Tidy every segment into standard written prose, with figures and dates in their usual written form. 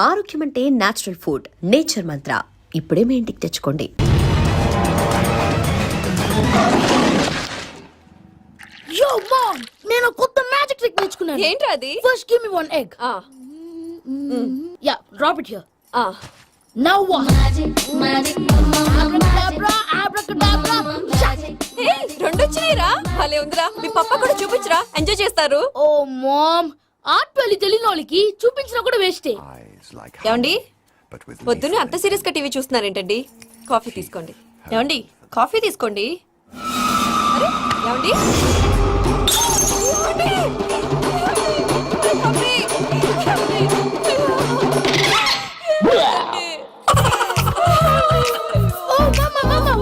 ఆరోగ్యం అంటే natural food. Nature మంత్ర ఇప్పుడే మీ ఇంటికి తెచ్చుకోండి. Yo mom, నేను కొత్త మ్యాజిక్ ట్రిక్ నేర్చుకున్నాను. ఏంట్రా అది? First give me one egg. Yeah, drop it here. Now what? Magic, abracadabra, abracadabra. Hey, రెండు వచ్చినాయిరా. భలే ఉందిరా. మీ పప్ప కూడా చూపించరా, ఎంజాయ్ చేస్తారు. Oh mom, ఆర్ట్ పెళ్లి తెలియని వాళ్ళకి చూపించినా కూడా వేస్టే. ఏమండి, పొద్దున్నే అంత సీరియస్ గా టీవీ చూస్తున్నారేంటండి? కాఫీ తీసుకోండి. ఏమండి, కాఫీ తీసుకోండి. అరే ఏమండి,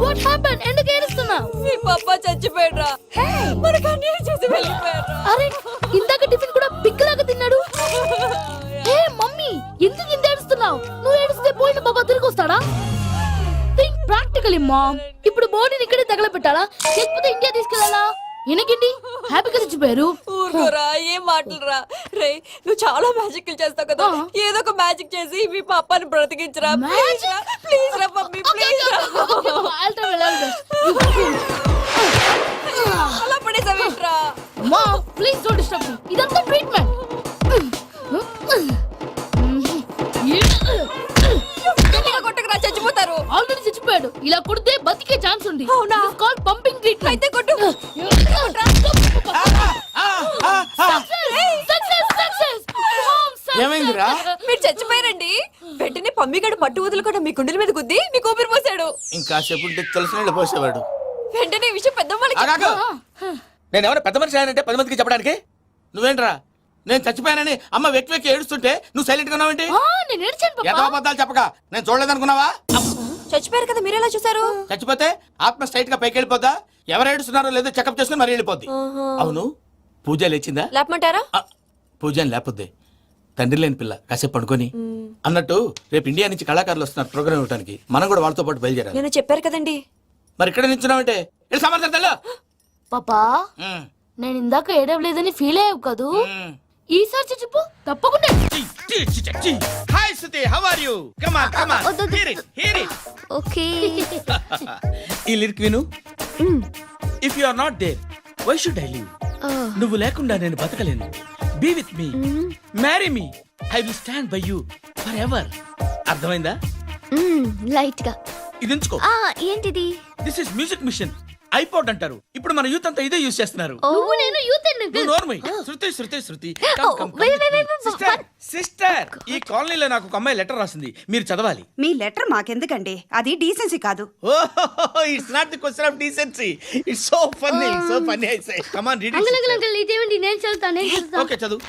What happened? ఎందుకు ఏడుస్తున్నావు? మీ పప్ప చచ్చిపోయాడురా. మనకు అన్యాయం చేసి వెళ్ళిపోయాడురా. అరే ఇందాక టిఫిన్ కూడా పిక్కలాగా తిన్నాడు. హే మమ్మీ, ఎందుకు ఇంత ఏడుస్తున్నావు? నువ్వు ఏడిస్తే పోయిన బాబా తిరిగి వస్తాడా? Think practically mom. ఇప్పుడు బాడీని ఇక్కడే తగలబెట్టాలా లేకపోతే ఇండియా తీసుకెళ్ళాలా? ఎనకండి హ్యాపీగా చచ్చిపోయారు. ఊరుకోరా, ఏం మాటలురా. రే, నువ్వు చాలా మ్యాజిక్ చేస్తావు కదా, ఏదో ఒక మ్యాజిక్ చేసి మీ పాపాని బ్రతికించరా. ప్లీజ్ రా మమ్మీ, ప్లీజ్ రా. అలా పడేసావేంట్రా? Mom please don't disturb me. ఇదంతా ట్రీట్మెంట్. కొట్టకరా, చచ్చిపోతారు. ఆల్రెడీ చచ్చిపోయాడు. ఇలా కొడితే బతికే ఛాన్స్ ఉంది. అవునా? Call pumping treatment. అయితే కొట్టు. ఏమైందిరా? మీరు చచ్చిపోయారండి. వెంటనే పమ్మిగాడు పట్టు వదులుకుండా మీ గుండెల మీద గుద్ది మీకు ఊపిరి పోసాడు. ఇంకా చెప్పుంటే తెలిసిన వాళ్ళు పోసేవాడు. వెంటనే ఈ విషయం పెద్దమ్మలకి. నేను ఎవరైనా పెద్ద మనిషి ఆయనంటే 10 మందికి చెప్పడానికి. నువ్వేంట్రా నేను చచ్చిపోయానని అమ్మ వెక్కి వెక్కి ఏడుస్తుంటే నువ్వు సైలెంట్ గా ఉన్నావేంటి? నేను ఏడ్చాను పాపా. ఏదో అబద్ధాలు చెప్పక నేను చూడలేదనుకున్నావా? చచ్చిపోయారు కదా, మీరెలా చూసారు? చచ్చిపోతే ఆత్మ స్ట్రైట్ గా పైకి వెళ్ళిపోద్దా? ఎవరు ఏడుస్తున్నారో లేదో చెకప్ చేసుకుని మరి వెళ్ళిపోద్ది. అవును, పూజ లేచిందా? లేపమంటారా? పూజ లేకపోద్ది. తండ్రి లేని పిల్ల కాసేపు పడుకొని. అన్నట్టు రేపు ఇండియా నుంచి కళాకారులు వస్తున్నారు ప్రోగ్రామ్ ఇవ్వడానికి. మనం కూడా వాళ్ళతో పాటు బయలుదేరాలి. నేను చెప్పారు కదండి. మరి ఇక్కడ నిల్చున్నావంటే సమర్థతలో పాపా, నేను ఇందాక ఏడవలేదని ఫీల్ అయ్యావు కదూ. ఈసారి చచ్చిపో తప్పకుండా. Hi Suthi, how are you? Come on come on, hear it hear it. Okay. ఈ లిరిక్ విను. If you are not there why should I live? నువ్వు లేకుండా నేను బతకలేను. Be with me, marry me, I will stand by you forever. అర్థమైందా? Light గా. ఇది ఉంచుకో. ఏంటిది? This is music machine. IPod అంటారు. ఇప్పుడు మన యూత్ అంతా ఇదే యూజ్ చేస్తున్నారు. నువ్వు నేను యూత్ శృతి శృతి శృతి. సిస్టర్, ఈ కాలనీలో నాకు ఒక అమ్మాయి లెటర్ రాసింది, మీరు చదవాలి. మీ లెటర్ మాకెందుకండి, అది డీసెన్సీ కాదు. It's not the question of decency. It's so funny, so funny. I say come on read it. Uncle ఇదేంటి? నేను చదువుతాను. ఓకే చదువు.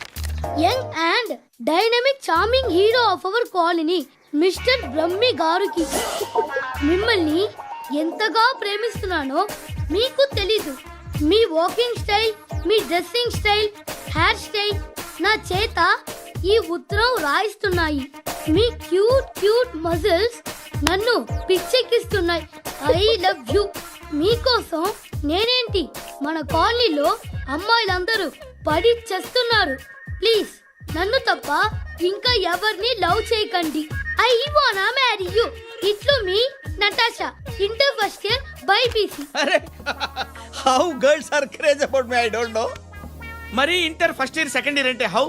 Young and dynamic charming hero of our colony mister Brahmi గారికి మిమ్మల్ని ఎంతగా ప్రేమిస్తున్నానో మీకు తెలీదు. మీ వాకింగ్ స్టైల్, మీ డ్రెస్సింగ్ స్టైల్, హెయిర్ స్టైల్ నా చేత ఈ ఉత్తరం రాయిస్తున్నాయి. మీ క్యూట్ క్యూట్ మజిల్స్ నన్ను పిచ్చెక్కిస్తున్నాయి. I love you. మీకోసం నేనేంటి, మన కాలనీలో అమ్మాయిలందరూ పడి చేస్తున్నారు. ప్లీజ్ నన్ను తప్ప ఇంకా ఎవరిని లవ్ చేయకండి. ఐ వానా మ్యారీ యూ. ఇట్లు మీ Natasha, inter first year BiPC. అరే, how girls are craze about me I don't know. మరి inter first year second year అంటే how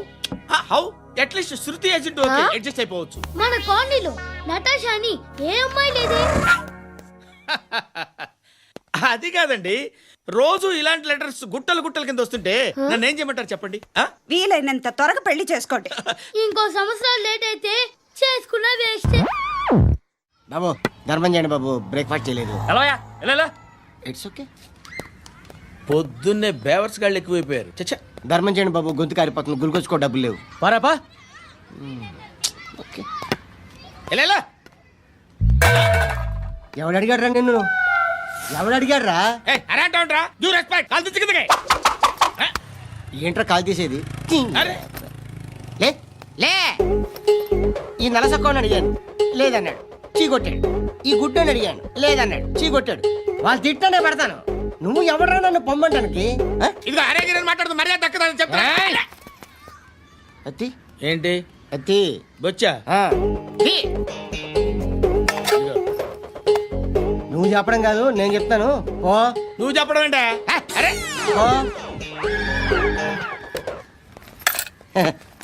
how at least Shruti agent okay adjust అయిపోవచ్చు. మన కాలనీలో నటాషా అని ఏ అమ్మాయి లేదే. అది కాదండి, రోజు ఇలాంటి లెటర్స్ గుట్టలు గుట్టల కింద వస్తుంటే నన్ను ఏం చేయమంటారు చెప్పండి? వీలైనంత త్వరగా పెళ్లి చేసుకోండి. ఇంకో సంవత్సరాలు లేట్ అయితే చేసుకున్న వేస్ట్. బాబు ధర్మం చేయండి బాబు, బ్రేక్ఫాస్ట్ చేయలేదు. It's okay. పొద్దున్నే బేవర్స్ గాళ్ళు ఎక్కువైపోయారు. చచ్చా, ధర్మం చేయండి బాబు, గొంతు కారిపోతుంది, గురికొచ్చుకో డబ్బులు లేవు. పారాపా. ఓకే. ఎలా ఎవడు అడిగాడు రా నిన్ను? ఎవడు అడిగాడు రా? ఏంట్రా కాల్ తీసేది? లే లే. ఈ నలసక్కని అడిగాను, లేదన్నాడు, చీ కొట్టాడు. ఈ గుడ్డని అడిగాను, లేదన్నాడు, చీ కొట్టాడు. వాళ్ళు తిట్టానే పెడతాను. నువ్వు ఎవడరా నన్ను పొమ్మంటానికి? ఇదిగో అరే మాట్లాడుతూ మర్యాద దక్కదని చెప్తా. అత్తి ఏంటి? అత్తి బొచ్చా నువ్వు చెప్పడం కాదు నేను చెప్తాను ఓ నువ్వు చెప్పడం ఏంటా? అరే ఓ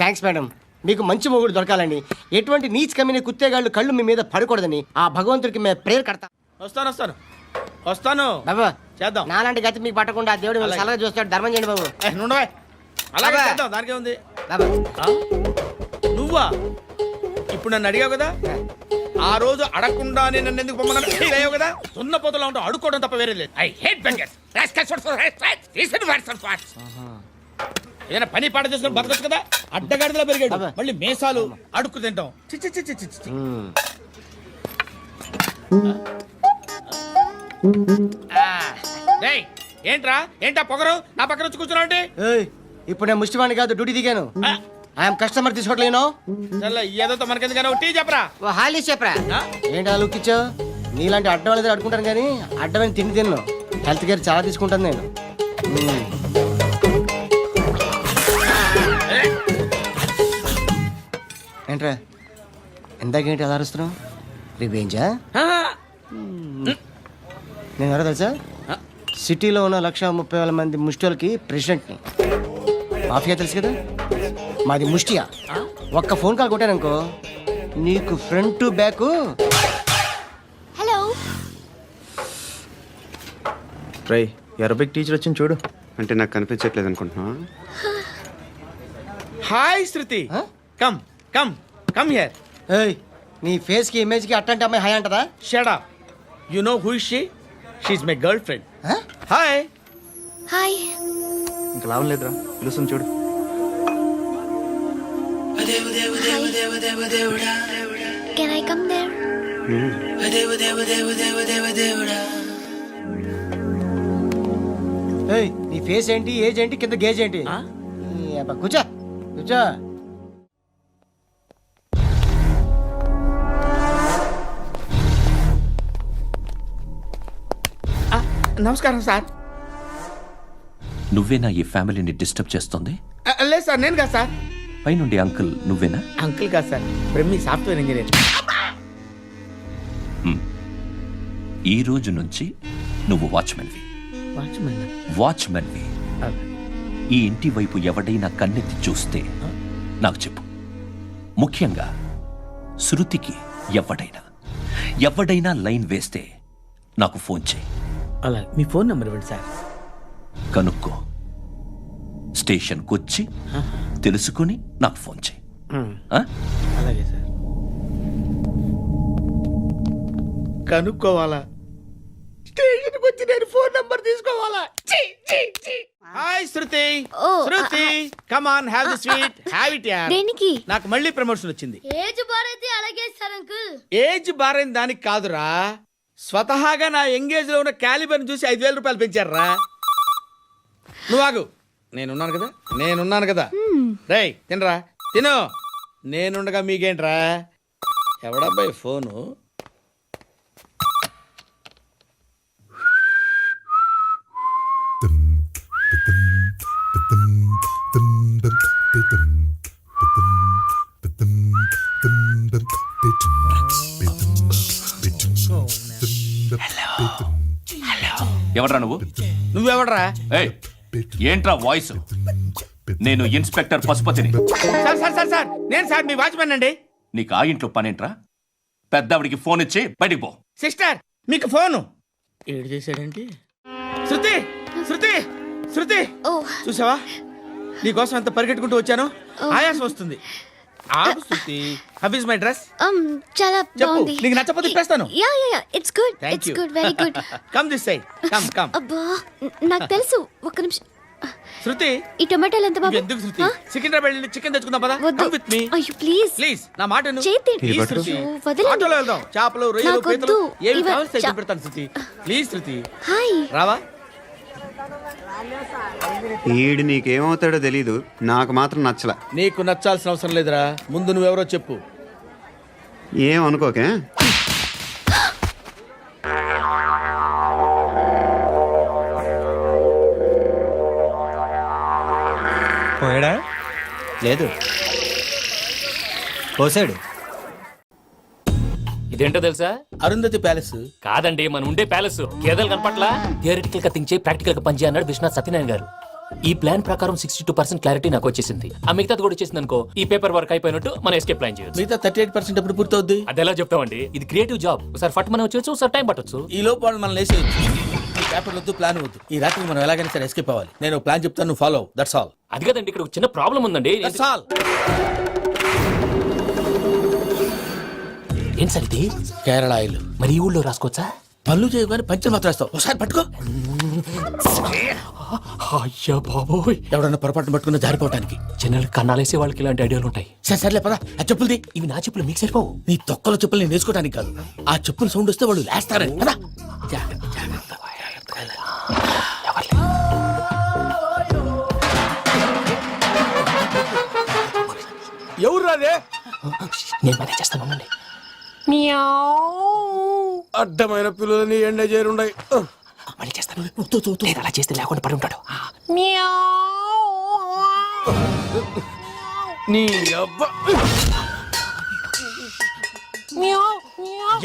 థ్యాంక్స్ మేడం. మీకు మంచి మొగుడు దొరకాలని, ఎటువంటి నీచ్ కమ్మిన కుత్తేగాళ్ళు కళ్ళు మీ మీద పడకూడదని ఆ భగవంతుడికి మేము ప్రేయర్ కడతాం. వస్తాను బాబా చేద్దాం. నాలాంటి గతి మీకు పట్టకుండా ఆ దేవుడు మిమ్మల్ని అలాగే. సలహా చూస్తాడు. ధర్మం చేయండి బాబు. నుండవే అలాగే అబ్బా. చేద్దాం, దానికే ఉంది. బాబా నువ్వా ఇప్పుడు నన్ను అడిగావు కదా, ఆ రోజు అడగకుండానే నన్ను ఎందుకు పొమ్మన్నా ఫీల్ అయ్యావు కదా. సున్న పోతలో ఉంటావు, అడుక్కోవడం తప్ప వేరే లేదు. I hate bangers. ఏదైనా పని పాట చేసుకుని బతకొచ్చు కదా. అడ్డగాడిలో పెరిగాడు, అబ్బా. మళ్ళీ మేసాలు అడుక్కు తింటాం. చి చి చి చి చి చి. డేయ్, ఏంటా పొగరు నా పక్కన వచ్చి కూర్చున్నావు అంటే? ఏయ్, ఇప్పుడు నేను ముష్టివాణి కాదు, డ్యూటీ దిగాను. ఐఎమ్ కస్టమర్ తీసుకోవట్లేను. ఏదో మనకెందుకు కానీ టీ చెప్పరా. ఓ హాలీ చెప్పరా. ఆ? ఏంటి అలా లుక్కిచ్చావు? నీలాంటి అడ్డం వాళ్ళ దగ్గర అడుకుంటాను కానీ అడ్డమైన తిండి తిన్ను. హెల్త్ కేర్ చాలా తీసుకుంటాను నేను. ఏంట్రా ఎందాకేంటి అలా అరుస్తున్నావు? రివేంజా? నేను ఎవరో తెలుసా? సిటీలో ఉన్న 130,000 మంది ముష్టిలకి ప్రెసిడెంట్ని. మాఫియా తెలుసు కదా, మాది ముష్టియా. ఒక్క ఫోన్ కాల్ కొట్టాననుకో నీకు ఫ్రంట్ టు బ్యాక్. హలో. రై అరబిక్ టీచర్ వచ్చింది చూడు. అంటే నాకు కనిపించట్లేదు అనుకుంటున్నా. Hi Shruti, Huh? Come come come here. ఏయ్, నీ ఫేస్ కి ఇమేజ్ కి అట్టంటే అమ్మాయి హాయ్ అంటదా? Shut up. You know who is she? She is my girlfriend. Huh? Hi. Hi. ఇంకా లాభం లేదురా, పిలుస్తుంది చూడు. Can I come there? ఏయ్, నీ ఫేస్ ఏంటి, ఏజ్ ఏంటి, కింద గేజ్ ఏంటి? Huh? ఈ అబ్బా, కూర్చో కూర్చో. నమస్కారం సార్. నువ్వేనా ఈ ఫ్యామిలీని డిస్టర్బ్ చేస్తుంది? లేదు సార్, నేను కాదు సార్. పైనుండి అంకుల్ నువ్వేనా? అంకుల్ కాదు సార్, బ్రహ్మి సాఫ్ట్వేర్ ఇంజనీర్. ఈ రోజు నుంచి నువ్వు వాచ్మెన్వి. వాచ్మెన్. వాచ్మెన్వి. ఈ ఇంటి వైపు ఎవడైనా కన్నెత్తి చూస్తే నాకు చెప్పు. ముఖ్యంగా శృతికి ఎవడైనా లైన్ వేస్తే నాకు ఫోన్ చేయి. అలా మీ ఫోన్ నెంబర్ ఇవ్వండి సార్. కనుక్కో, స్టేషన్కి వచ్చి తెలుసుకుని నాకు ఫోన్ చేయి. ఆ? అలాగే సార్. కనుక్కోవాలా? స్టేషన్కి వచ్చి నేను ఫోన్ నంబర్ తీసుకోవాలా? Hi Shruti. Oh, Shruti, come on, have the sweet, have it యార్. దేనికి? నాకు మళ్ళీ ప్రమోషన్ వచ్చింది. ఏజ్ బార్ అయితే అలాగే సార్ అంకుల్. ఏజ్ బారైన దానికి కాదురా, స్వతహాగా నా ఎంగేజ్ లో ఉన్న క్యాలిబర్ చూసి 5,000 రూపాయలు పెంచారా. నువ్వు ఆగు, నేనున్నాను కదా. రేయ్ తినరా, తిను. నేనుండగా మీకేంట్రా? ఎవడబ్బాయి ఫోను? ఎవడ్రా నువ్వు? నువ్వెవడరా? ఏయ్, ఏంట్రా వాయిస్? నేను ఇన్స్పెక్టర్ పశుపతిని. సార్ సార్ సార్ సార్, నేను సార్ మీ వాచ్మెన్ అండి. నీకు ఆ ఇంట్లో పనేంట్రా? పెద్దవిడికి ఫోన్ ఇచ్చి బయటికి పో. సిస్టర్, మీకు ఫోను. ఏడు చేశాడేంటి? శృతి, శృతి, శృతి, ఓ చూసావా నీకోసం ఎంత పరిగెట్టుకుంటూ వచ్చాను. ఆయాసం వస్తుంది. ఆగు Shruti. How is my dress? చాలా చెప్పు, బాగుంది. నీకు నచ్చకపోతే తిప్పేస్తాను. Ya ya ya, it's good. Thank it's you. Good, very good. Come this side, come come. అబ్బా, నాకు తెలుసు. ఒక్క నిమిషం. శృతి, ఈ టొమాటోలు ఎంత బాబు? ఎందుకు శృతి? ఆ? సికింద్రాబాద్ వెళ్ళి చికెన్ తెచ్చుకుందాం పదా. వద్దు. కమ్ విత్ మీ అయ్యో ప్లీజ్. ప్లీజ్, నా మాట విను. చేతి Please, ఇది పట్టు. శృతి. ఓ, వదలండి. ఆటోలో వెళ్దాం. చేపలు, రొయ్యలు, నాకు పీతలు వద్దు. ఏమి ఇవ- కావాలి తెచ్చి పెడతాను శృతి. Please Shruti, hi. రావా? ఈడు నీకేమవుతాడో తెలీదు, నాకు మాత్రం నచ్చలా. నీకు నచ్చాల్సిన అవసరం లేదురా, ముందు నువ్వెవరో చెప్పు. ఏం అనుకోకే. పోయాడా? లేదు. పోసాడు. ఇదేంటో తెలుసా? అరుంధతి ప్యాలెస్. కాదండి, మన ఉండే ప్యాలెస్. గేదెలు కనపట్లా? థియరిటికల్ గా థింక్ చేయి, ప్రాక్టికల్ గా పనిచేయ అన్నాడు విశ్వనాథ్ సత్యనారాయణ గారు. ఈ ప్లాన్ ప్రకారం 62% క్లారిటీ నాకు వచ్చేసింది. ఆ మిగతాది కూడా వచ్చేసింది అనుకో, ఈ పేపర్ వర్క్ అయిపోయినట్టు మనం ఎస్కేప్ ప్లాన్ చేయొచ్చు. మిగతా 38% ఎప్పుడు పూర్తవుద్ది? అది ఎలా చెప్తామండి? ఇది క్రియేటివ్ జాబ్. ఒకసారి ఫట్ మనం వచ్చేచ్చు, ఒకసారి టైం పట్టొచ్చు. ఈ లోపు వాళ్ళు మనం లేసేయచ్చు. ఈ పేపర్ వద్దు, ప్లాన్ వద్దు. ఈ రాత్రికి మనం ఎలాగైనా సరే ఎస్కేప్ అవ్వాలి. నేను ప్లాన్ చెప్తాను, నువ్వు ఫాలో. That's all. అది కదండి, ఇక్కడ ఒక చిన్న ప్రాబ్లం ఉందండి. That's all. ఏం సార్ ఇది? కేరళ ఆయిల్. మరి ఈ ఊళ్ళో రాసుకోవచ్చా? పనులు చేయగానే పంచర్ మాత్రం వేస్తావు. ఒకసారి పట్టుకో. అయ్యా బాబోయ్, ఎవడన్నా పొరపాటున పట్టుకున్న జారిపోవటానికి. జనరల్ కన్నాలేసే వాళ్ళకి ఇలాంటి ఐడియాలు ఉంటాయి. సర్లే పదా. ఆ చెప్పులది. ఇవి నా చెప్పులు, మీకు సరిపోవు. నీ తొక్కల చెప్పులు నేను వేసుకోవడానికి కాదు, ఆ చెప్పులు సౌండ్ వస్తే వాళ్ళు లేస్తారని. పదా. ఎవరు రాదే? నేను మేనేజ్ చేస్తాను, ఉండండి. అడ్డమైన పిల్లలని ఎండ చేరుండయి. మళ్ళీ చేస్తాను. లేదు, అలా చేస్తే లేకుండా పడి ఉంటాడు. నీ అబ్బా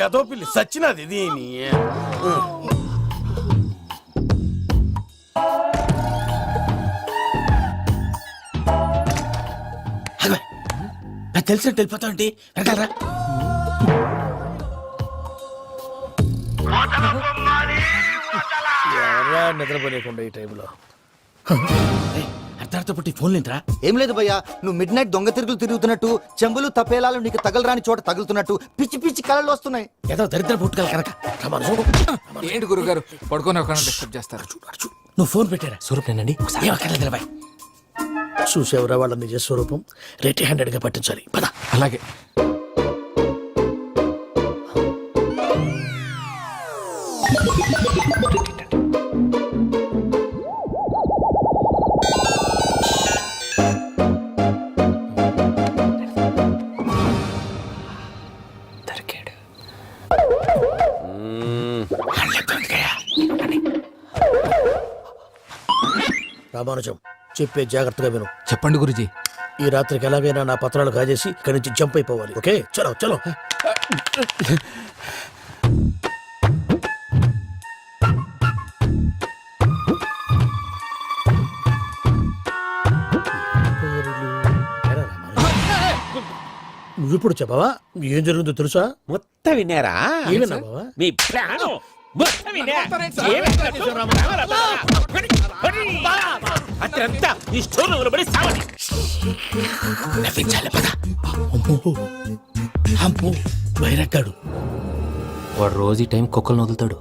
ఎదో పిల్లి సచ్చినది దీని. నాకు తెలిసినట్టు వెళ్ళిపోతావు ఏంటి? వెనకాలరా. నిద్రపోలేకుండా ఈ టైంలో అర్ధార్థ పుట్టి ఫోన్ లేంట్రా. ఏం లేదు భయ్యా, నువ్వు మిడ్ నైట్ దొంగ తిరుగులు తిరుగుతున్నట్టు, చెంబులు తపేలాలు నీకు తగలరాని చోట తగులుతున్నట్టు పిచ్చి పిచ్చి కళలు వస్తున్నాయి. ఏదో దరిద్ర పుట్టుకల కనుక. ఏంటి గురుగారు పడుకొని ఒక డిస్టర్బ్ చేస్తారు? నువ్వు ఫోన్ పెట్టారా? స్వరూప్ నేనండి. ఏం అక్కర్లేదు నిలబాయ్. చూసేవరా వాళ్ళ నిజ స్వరూపం. రెట్టి హ్యాండెడ్ గా పట్టించాలి. పద. అలాగే. దొరికాడు. రామానుజం, చెప్పే జాగ్రత్తగా విను. చెప్పండి గురుజీ. ఈ రాత్రికి ఎలాగైనా నా పత్రాలు కాజేసి ఇక్కడి నుంచి జంప్ అయిపోవాలి. ఓకే, చలో చలో. నువ్విప్పుడు చెప్పవా ఏం జరుగుతుందో తెలుసా? మొత్తం విన్నారా? ఏమన్నా బావా? మీ ప్రాణం మొత్తం విన్నా. అత్యంతా ఈ స్టోర్లో పడి సావని. నవ్వించాలి. పద. అమ్మో అమ్మో, వైరక్కాడు. వాడు రోజు ఈ టైం కుక్కలను వదులుతాడు.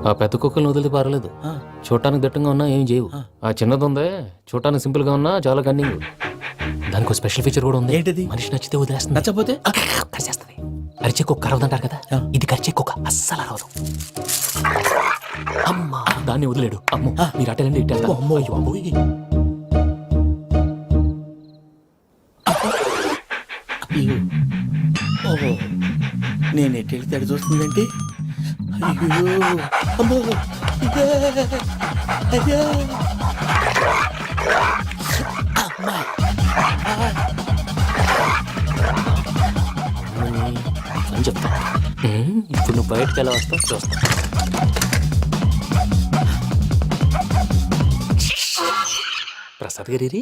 ఆ పెద్ద కుక్కలను వదిలితే పర్లేదు, చూడటానికి దట్టంగా ఉన్నా ఏం చేయవు. ఆ చిన్నది ఉందే, చూడటానికి సింపుల్ గా ఉన్నా చాలా కన్నింగ్. దానికి ఒక స్పెషల్ ఫీచర్ కూడా ఉంది. ఏంటిది? మనిషి నచ్చితే వదిలేస్తుంది, నచ్చపోతే కరిచేస్తుంది. అరిచే కుక్క అరవదంటారు కదా, ఇది కరిచే కుక్క అస్సలు అరవదు. అమ్మా, దాన్ని వదిలేడు. అమ్మో, మీరు అటెండి ఇట్టే. అమ్మో అయ్యో అమ్మోయ్. ఓహో, నేను ఎటు వెళ్తే అటు చూస్తుందంటే. అయ్యో అమ్మో, అయ్యో అమ్మా. అని చెప్తా. ఇప్పుడు నువ్వు బయటకు ఎలా వస్తావు చూస్తా. ప్రసాద్ గారి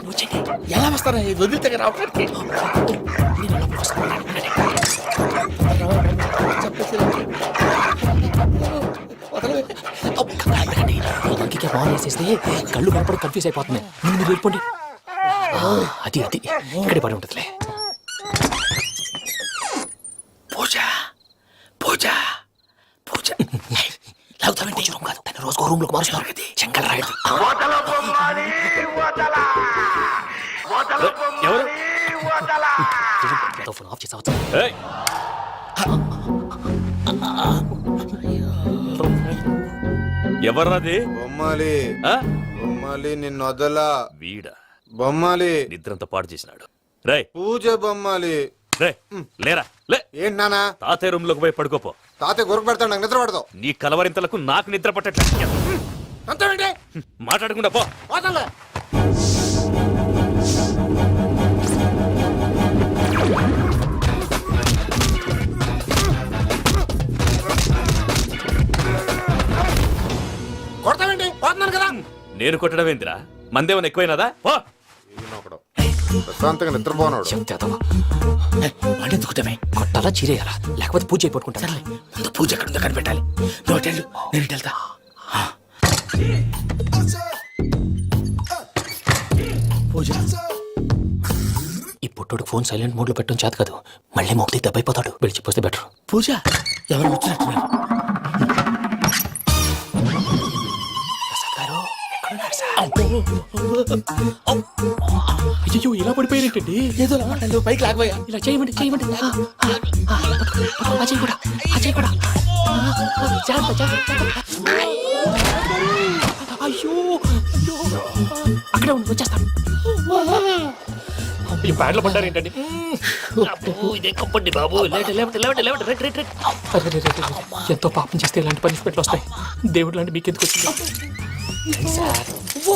వచ్చండి. ఎలా వస్తారా? వదిలితే రావడానికి. బాగా వేసేస్తే కళ్ళు కనపడి కన్ఫ్యూజ్ అయిపోతున్నాయి. మీరు వెళ్ళిపోండి. అది అది ఇక్కడే పడి ఉంటుందిలే. పూజ పూజ పూజ. లాగుతామంటే రూమ్ కాదు, తను రోజుకో రూమ్ లోకి మారుస్తున్నారు కదా. చెంగల్ రాయడు. ఫోన్ ఆఫ్ చేసావచ్చు. ఎవర్రాది? బొమ్మాలి బొమ్మాలి నిన్ను వదలా. వీడా బొమ్మాలి నిద్రంతా పాడు చేసినాడు. రే పూజ బొమ్మాలి. రే లేరా లే. ఏంటి నానా? తాతయ్య రూమ్ లోకి పోయి పడుకోపో. తాతయ్య గురకు పెడతాడు, నాకు నిద్ర పడతావు. నీ కలవరింతలకు నాకు నిద్ర పట్టట్లేదు. అంతేంటి? మాట్లాడకుండా పో. పోతాలే. కొడతావేంటి? పోతున్నాను కదా. నేను కొట్టడం ఏందిరా? మందేమన్నా ఎక్కువైనదా? పో. ప్రశాంతంగా నిద్రపోనాడు. వాడెందుకుంటామే కొట్టాలా చీరేయాలా లేకపోతే పూజ అయిపోట్టుకుంటా. సర్లే ముందు పూజ ఎక్కడ ఉందో కనిపెట్టాలి. నువ్వు వెళ్ళు, నేను ఇటు వెళ్తా. పూజ ఈ పుట్టోడు ఫోన్ సైలెంట్ మోడ్ లో పెట్టడం చేత కాదు. మళ్ళీ మొక్కి దెబ్బైపోతాడు. విడిచిపోతే బెటర్. పూజ ఎవరు వచ్చినట్టున్నారు? ప్రసాద్ గారు ఎక్కడున్నారు సార్? అయ్యో ఇలా పడిపోయినట్టండి. ఏదో పైకి లాగబోయా. ఇలా చేయమండి చేయమండి. అజయ్ కూడా అజయ్ కూడా జాగ్రత్త జాగ్రత్త. అయ్యో అయ్యో అక్కడే ఉండి వచ్చేస్తాను. ఈ బ్యాడ్లో పడ్డారు ఏంటండి? ఇదే కప్పండి బాబు. ఎంతో పాపం చేస్తే ఇలాంటి పనిష్మెంట్లు వస్తాయి. దేవుడు లాంటి మీకు ఎందుకు వచ్చింది సార్?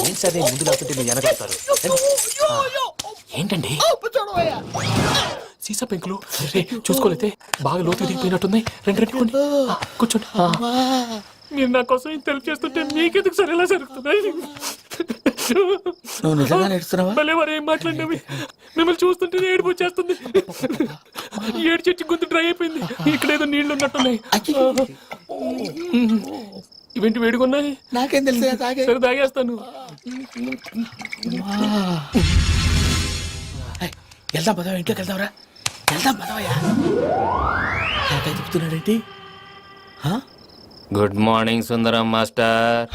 ఏం సార్ నేను ముందు లేకుంటే మీరు వెనకాడతారు. ఏంటండి సీసా పెంకులు చూసుకోలేతే బాగా లోతు దిగిపోయినట్టున్నాయి. రెండు కూర్చోండి. మీరు నా కోసం ఇంత హెల్ప్ చేస్తుంటే మీకెందుకు సరే ఎలా జరుగుతున్నాయి? నువ్వు నిజంగా నేర్చుతున్నావా? భలే వారు ఏం మాట్లాడినవి. మిమ్మల్ని చూస్తుంటే ఏడుపు వచ్చేస్తుంది. ఏడు చెట్టు గొంతు డ్రై అయిపోయింది. ఇక్కడ ఏదో నీళ్లు ఉన్నట్టున్నాయి. ఇవేంటి వేడుకున్నాయి? నాకేం తెలుసు? సరే తాగేస్తాను. వెళ్దాం పదవా, ఇంట్లోకి వెళ్దాంరా. వెళ్దాం పదవయ్యా. నాకై చెప్తున్నాడేంటి? గుడ్ మార్నింగ్ సుందరం మాస్టర్.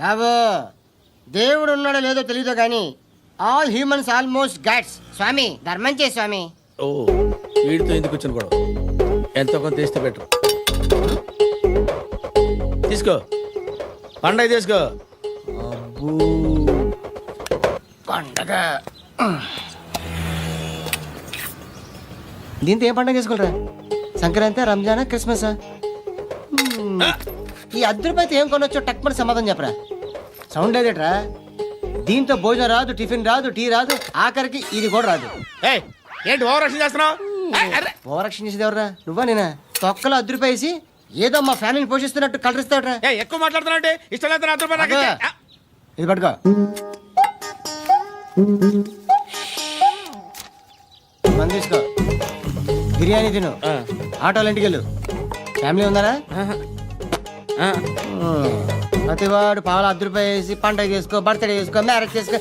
బాబు దేవుడు ఉన్నాడో లేదో తెలియదు కానీ ఆల్ హ్యూమన్స్ ఆల్మోస్ట్ గాడ్స్. స్వామి ధర్మం చే స్వామి. ఓ వీడితో ఎందుకు వచ్చిన గొడవ? ఎంతో కొంత తీస్తే బెటర్. తీసుకో పండగ తీసుకో. పండగ దీంతో ఏం పండగ చేసుకోరా? సంక్రాంతి, రంజానా, క్రిస్మస్? ఈ రూపాయలతో ఏం కొనొచ్చో టక్మని సమాధానం చెప్పరా. సౌండ్ లేదేట్రా? దీంతో భోజనం రాదు, టిఫిన్ రాదు, టీ రాదు, ఆఖరికి ఇది కూడా రాదు. ఏంటి ఓవర్ రక్షణ చేస్తున్నావు? ఓవరాక్షన్ చేసేది ఎవరా? నువ్వా నేనా? తొక్కలో రూపాయలు వేసి ఏదో మా ఫ్యామిలీని పోషిస్తున్నట్టు కలరిస్తావుట్రా. ఎక్కువ మాట్లాడుతున్నా ఇష్టం లేదు. ఇది పట్టుకో. మంది తీసుకో, బిర్యానీ తిను, ఆటోలు ఇంటికి వెళ్ళు. ఫ్యామిలీ ఉందారా? ప్రతివాడు పావులు రూపాయలు వేసి పండగ చేసుకో, బర్త్డే చేసుకో, మ్యారేజ్ చేసుకో.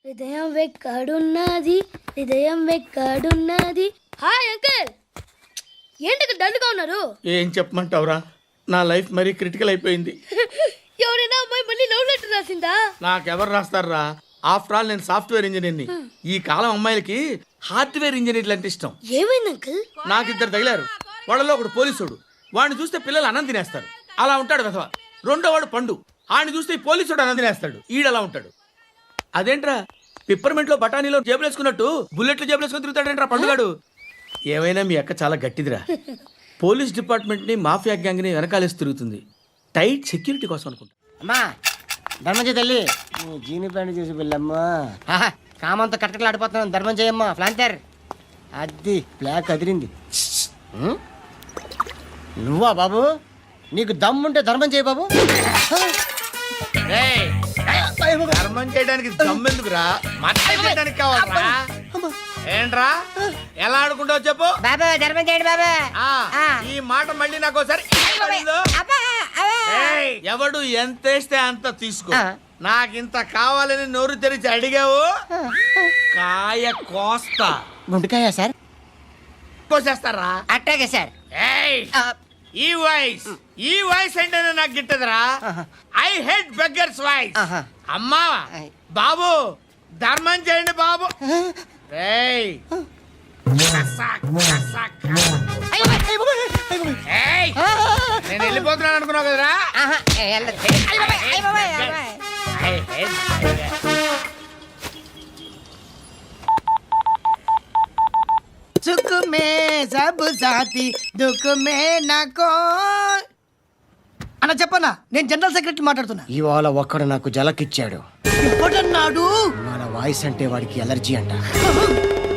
హృదయం వెక్కడున్నది, హృదయం వెక్కడున్నది. హాయ్ అంకుల్, ఏంటి డల్గా ఉన్నారు? ఏం చెప్పమంటావురా, నా లైఫ్ మరీ క్రిటికల్ అయిపోయింది. ఎవరైనా అమ్మాయి మళ్ళీ లవ్ లెటర్ రాసిందా? నాకెవరు రాస్తారా? ఆఫ్టర్ ఆల్ నేను సాఫ్ట్వేర్ ఇంజనీర్ని. ఈ కాలం అమ్మాయిలకి హార్డ్వేర్ ఇంజనీర్లు అంటే ఇష్టం. ఏమైంది అంకుల్? నాకు ఇద్దరు తగిలారు. వాళ్ళలో ఒకడు పోలీసుడు. వాడిని చూస్తే పిల్లలు అన్నం తినేస్తారు, అలా ఉంటాడు వెధవ. రెండో వాడు పండు. ఆడిని చూస్తే ఈ పోలీసుడు అన్నం తినేస్తాడు, ఈడలా ఉంటాడు. అదేంట్రా పిప్పర్మెంట్ లో బఠానీలో జేబులు వేసుకున్నట్టు బుల్లెట్లు జేబులు వేసుకుని తిరుగుతాడేంట్రా పండుగాడు? ఏమైనా మీ అక్క చాలా గట్టిదిరా. పోలీస్ డిపార్ట్మెంట్ ని మాఫియా గ్యాంగ్ ని వెనకాలేసి తిరుగుతుంది. టైట్ సెక్యూరిటీ కోసం అనుకుంటా. అమ్మా ధర్మం చేయ తల్లి. జీని ప్యాంట్ చేసి వెళ్ళమ్మా. కామంతో కట్టకలు ఆడిపోతున్నాను. ధర్మం చేయమ్మా. ఫ్లాంతర్ అది బ్లాక్ అదిరింది. నువ్వా బాబు? నీకు దమ్ముంటే ధర్మం చేయ బాబు. ధర్మం చేయడానికి దమ్మెందుకురా? చేయడానికి కావాలరా? ఏంట్రా ఎలా ఆడుకుంటావు చెప్పు బాబా. ధర్మం చేయండి బాబా. ఈ మాట మళ్ళీ నాకు ఒకసారి ఎవడు ఎంత వేస్తే అంత తీసుకో. నాకింత కావాలని నోరు తెరిచి అడిగావు, కాయ కోస్తా. గుండెకాయ సార్? కోసేస్తారా? అట్టాగే సార్. ఈ వాయిస్ అంటే నాకు గిట్టదురా. I hate beggars voice. అమ్మా బాబు ధర్మం చేయండి బాబు. నేను వెళ్ళిపోతున్నాను అనుకున్నావు కదరా? సుఖ మే సబ్ సాతి దుఃఖ మే నాకో అన్న చెప్పన్నా, నేను జనరల్ సెక్రటరీ మాట్లాడుతున్నా. ఇవాళ ఒక్కడు నాకు జలకిచ్చాడు. ఇప్పుడన్నాడు మన వాయిస్ అంటే వాడికి ఎలర్జీ అంట,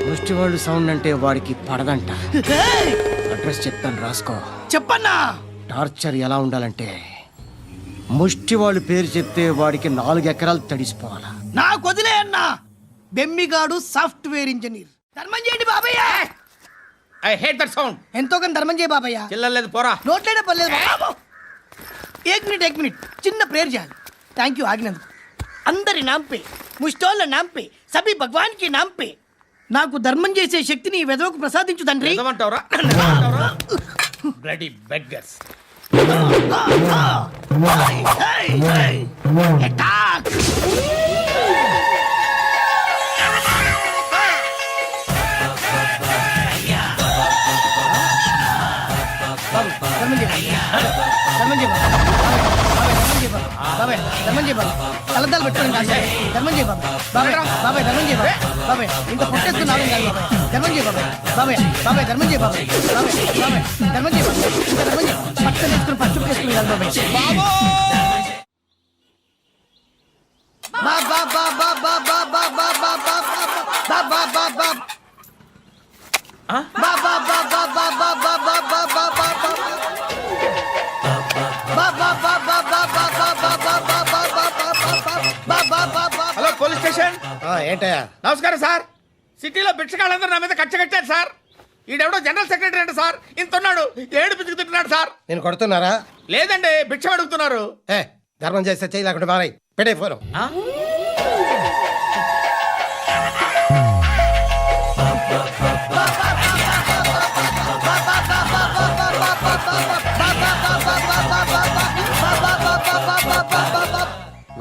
ముష్టి వాళ్ళు సౌండ్ అంటే వాడికి పడదంట. అడ్రస్ చెప్తాను రాసుకో. చెప్పన్నా. టార్చర్ ఎలా ఉండాలంటే ముష్టి వాళ్ళు పేరు చెప్తే వాడికి 4 ఎకరాలు తడిసిపోవాలా. నాకు వదిలే అన్నా. బెమ్మిగాడు సాఫ్ట్వేర్ ఇంజనీర్. ధర్మం చేయండి బాబయ్య. I hate that sound. ఎంతో కొంత ధర్మం చేయ బాబయ్య. చిల్లలేదు పోరా. నోట్లేడే పర్లేదు బాబు. एक मिनट చిన్న ప్రేయర్ చేయాలి. థ్యాంక్ యూ ఆగినందుకు. అందరి నాంపే, ముష్టోళ్ళ నాంపే, సభీ భగవాన్ కి నాంపే నాకు ధర్మం చేసే శక్తిని ఈ వెదవకు ప్రసాదించు తండ్రి. ఏమంటావురా? Bloody beggars. కలద్దాలు పెట్టుకోండి కాదు ధర్మం చేయ బాబాయ్. బాబాయ్ బాబాయ్ ధర్మం చేయ బాబాయ్. ఇంత పొట్టేసుకున్నాను కాదు బాబాయ్. ధర్మం చేయ బాబాయ్. బాబాయ్ బాబాయ్ ధర్మం చేయ బాబాయ్. బాబాయ్ బాబాయ్ ధర్మం చేయ బాబాయ్. ఇంత ధర్మం చేయ పక్కన వేసుకుని పచ్చుకు వేసుకుని కాదు బాబాయ్. బాబా బాబా బాబా బాబా బాబా బాబా బాబా హలో పోలీస్ స్టేషన్. ఏంటయ్యా? నమస్కారం సార్. సిటీలో భిక్షకాళ్ళందరూ నా మీద కచ్చ కట్టారు సార్. ఈడెవడో జనరల్ సెక్రటరీ అంట సార్. ఇంత ఉన్నాడు, ఏడు పిచ్చుకుతున్నాడు సార్. నేను కొడుతున్నారా? లేదండి, భిక్ష అడుగుతున్నారు. ధర్మం చేస్తే చేయి లేకుండా మారాయి. పెట్టే ఫోన్.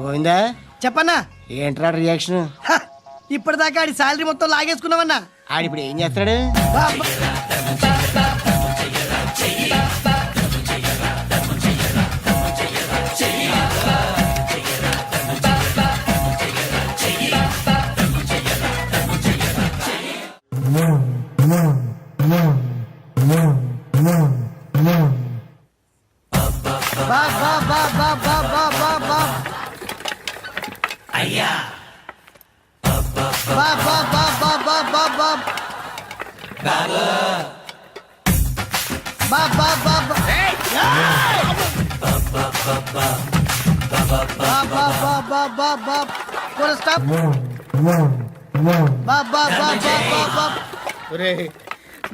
గోవిందా చెప్పన్నా. ఏంట్రా రియాక్షన్? ఇప్పటిదాకా ఆడి శాలరీ మొత్తం లాగేసుకున్నావన్నా. ఆడిప్పుడు ఏం చేస్తాడు? అయ్యా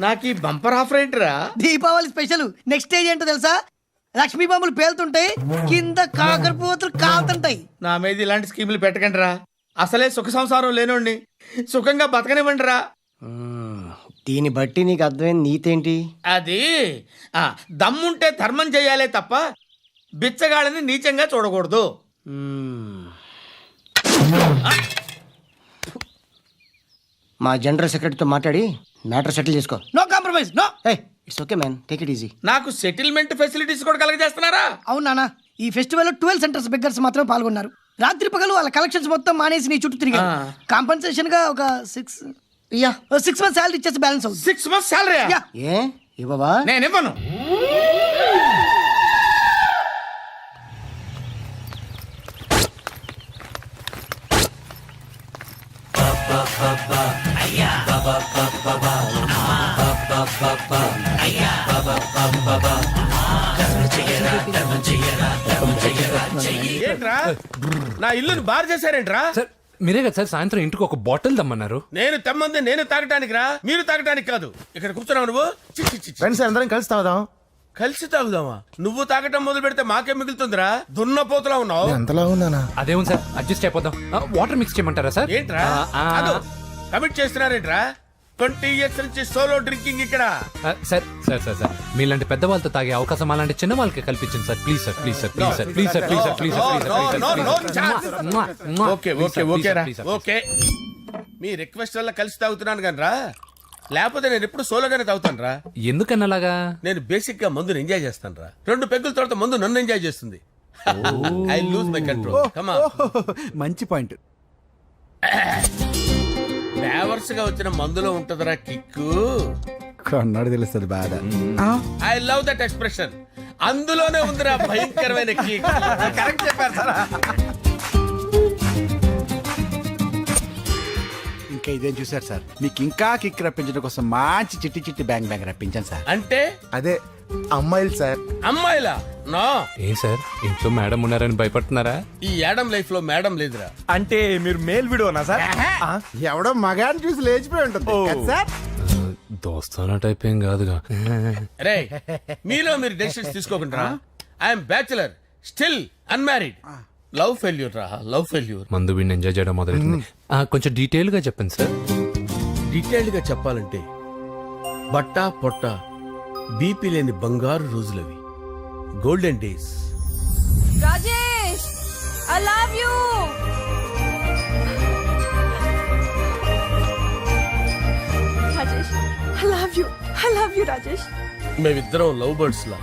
నాకు ఈ బంపర్ ఆఫర్ ఏంటిరా? దీపావళి స్పెషల్. నెక్స్ట్ స్టేజ్ ఏంటో తెలుసా? లక్ష్మీ బాంబులు పేలుతుంటాయి, కింద కాకరపువ్వుతులు కాలుతుంటాయి. నా మీద ఇలాంటి స్కీములు పెట్టకండి రా. అసలే సుఖ సంసారం లేనోడిని సుఖంగా బతకనివ్వండి రా. దీన్ని బట్టి నీకు అర్థమైన నీతేంటి? అది దమ్ముంటే ధర్మం చేయాలే తప్ప బిచ్చగాళ్ళని నీచంగా చూడకూడదు. మా జనరల్ సెక్రటరీతో మాట్లాడి మ్యాటర్ సెటిల్ చేసుకో. No compromise. No. It's okay man, take it easy. నాకు సెటిల్మెంట్ ఫెసిలిటీస్ కూడా కలగజేస్తున్నారా? అవును నాన్న. ఈ ఫెస్టివల్ 12 సెంటర్స్ బెగ్గర్స్ మాత్రం పాల్గొన్నారు. రాత్రి పగలు వాళ్ళ కలెక్షన్స్ మొత్తం మానేసి నీ చుట్టూ తిరిగారు. కాంపన్సేషన్ గా ఒక 6 మంత్స్ సాలరీ ఇచ్చేసి బ్యాలెన్స్ అవుతుంది. 6 months సాలరీ? ఏ ఇవ్వవా? నేను ఇవ్వను. ఏంట్రా నా ఇల్లుని బార్ చేశారేంట్రా? సార్ మీరే కదా సార్ సాయంత్రం ఇంటికి ఒక బాటిల్ దమ్మన్నారు. నేను తెమ్మంది నేను తాగటానికి రా, మీరు తాగటానికి కాదు. ఇక్కడ కూర్చున్నావు నువ్వు. ఫ్రెండ్స్ అందరం కలిసి తాగుదాం. కలిసి తాగుదామా? నువ్వు తాగటం మొదలు పెడితే మాకే మిగులుతుందిరా. దున్నపోతులా ఉన్నావు. ఎంతలా ఉన్నానా? అదేమో సార్ అడ్జస్ట్ అయిపోదాం. వాటర్ మిక్స్ చేయమంటారా సార్? ఏంట్రా కమిట్ చేస్తున్నారేంట్రా? 20 years నుంచి సోలో డ్రింకింగ్ ఇక్కడ. సార్ సార్ సార్ సార్ మీలాంటి పెద్ద వాళ్ళతో తాగే అవకాశం అలాంటి చిన్న వాళ్ళకి కల్పించండి sir. Please sir, please sir, please sir, please sir, please sir, please sir. Okay okay okay రా ఓకే. మీ రిక్వెస్ట్ వల్ల కలిసి తాగుతున్నాను కానీ రా, లేకపోతే నేను ఎప్పుడు సోలోగానే తాగుతాను రా. ఎందుకన్నా అలాగా? నేను బేసిక్ గా మందుని ఎంజాయ్ చేస్తాను రా. 2 పెగ్గుల తర్వాత మందు నన్ను ఎంజాయ్ చేస్తుంది. I lose my control. Come on. మంచి పాయింట్. ఫ్లేవర్స్ గా వచ్చిన మందులో ఉంటదరా కిక్కు. కన్నాడు తెలుస్తుంది బాధ. I love that expression. అందులోనే ఉందిరా భయంకరమైన కిక్. కరెక్ట్ చెప్పారు సార్. ఇంకా ఇదేం చూసారు సార్, మీకు ఇంకా కిక్ రప్పించడం కోసం మంచి చిట్టి చిట్టి బ్యాంగ్ బ్యాంగ్ రప్పించాను సార్. అంటే అదే అమ్మాయిలు సార్. అమ్మాయిలా? నో. ఏం సార్ ఇంట్లో మేడం ఉన్నారని భయపడుతున్నారా? ఈ యాడమ్ లైఫ్ లో మేడం లేదురా. అంటే మీరు మేల్ వీడియోనా సార్? ఎవడో మగాన్ని చూసి లేచిపోయి ఉంటుంది కదా సార్. దోస్తానా టైప్ ఏం కాదుగా. రే మీలో మీరు డెసిషన్స్ తీసుకోకుండా. I'm bachelor, still unmarried. Love failure రా, లవ్ ఫెయిల్యూర్. మందు వీడిని ఎంజాయ్ చేయడం మొదలైంది. కొంచెం డీటెయిల్ గా చెప్పండి సార్. డీటెయిల్డ్ గా చెప్పాలంటే బట్టా పొట్ట బీపీ లేని బంగారు రోజులవి, golden days. Rajesh, I love you. Rajesh, I love you. I love you Rajesh. మేమిద్దరం లవ్ బర్డ్స్ లా,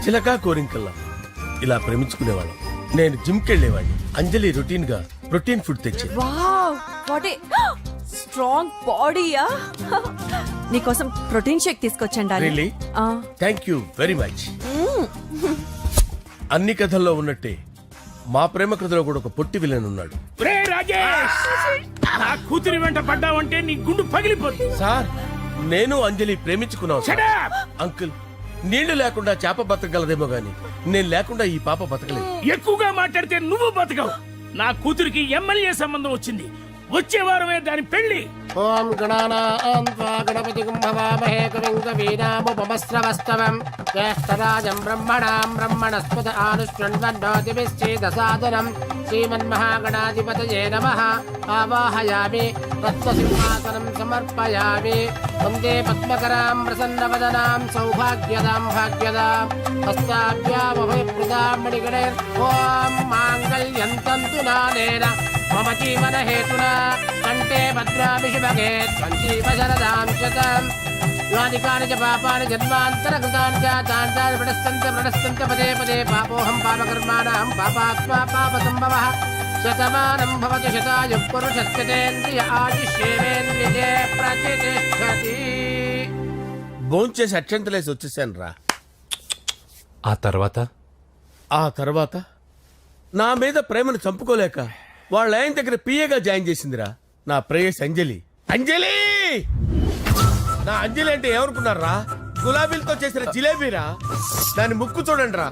చిలకా కోరింకల్లా ఇలా ప్రేమించుకునేవాళ్ళం. నేను జిమ్ కెళ్ళేవాడిని, అంజలి రొటీన్ గా ప్రోటీన్ ఫుడ్ తెచ్చేది. వావ్, వాట్ ఏ స్ట్రాంగ్ బాడీయా. నీకోసం ప్రోటీన్ షేక్ తీసుకొచ్చండి. Really? Thank you very much. అన్ని కథల్లో ఉన్నట్టే మా ప్రేమ కథలో కూడా ఒక పొట్టి విలన్ ఉన్నాడు. కూతురి వెంట పడ్డావంటే నీ గుండు పగిలిపోతుంది. సార్ నేను అంజలి ప్రేమించుకున్నాను సార్. అంకుల్, నీళ్లు లేకుండా చేప బతకగలదేమో గాని నేను లేకుండా ఈ పాప బతకలేదు. ఎక్కువగా మాట్లాడితే నువ్వు బతకవు. నా కూతురికి ఎమ్మెల్యే సంబంధం వచ్చింది. వచ్చే వారమే దాని పెళ్లి. ఓం గణపతి కుంభవామహే కవిం కవీనాముపమస్రవస్తవం జ్యేష్ఠరాజం బ్రహ్మణాం బ్రహ్మణస్పత ఆనుష్ణ్వన్నోతిభిశ్చేదసాదనం శ్రీమన్మహాగణాధిపతయే నమః. ఆవాహయామి తత్వసింహాసనం సమర్పయామి. వందే పద్మకరాం ప్రసన్నవదనాం సౌభాగ్యదాం భాగ్యదాం హస్తాభ్యామభయప్రదాం మణిగణే. ఓం మాంగళ్యం తంతు నానేన మమ జీవన హేతునా కంటే భద్రామి శుభగే సంజీవ శరదాం శతం. యానికాని చ పాపాని జన్మాంతరకృతాని చ తాని ప్రణశ్యంత పదే పదే పాపోహం పాపకర్మాణం పాపాత్మా పాపసంభవః. శతమానం భవతి శతాయుః పురుషస్యతేంద్రియ ఆయుష్యేవేంద్రియే ప్రతిష్టతి. భోంచేసి అక్షంతలేసి వచ్చేసాను రా. ఆ తర్వాత ఆ తర్వాత నా మీద ప్రేమను చంపుకోలేక వాళ్ళ ఆయన దగ్గర పిఏగా జాయిన్ చేసిందిరా నా ప్రేయస్ అంజలి. అంజలి, నా అంజలి అంటే ఏమనుకున్నారా? గులాబీలతో చేసిన జిలేబీరా. దాని ముక్కు చూడండి రా,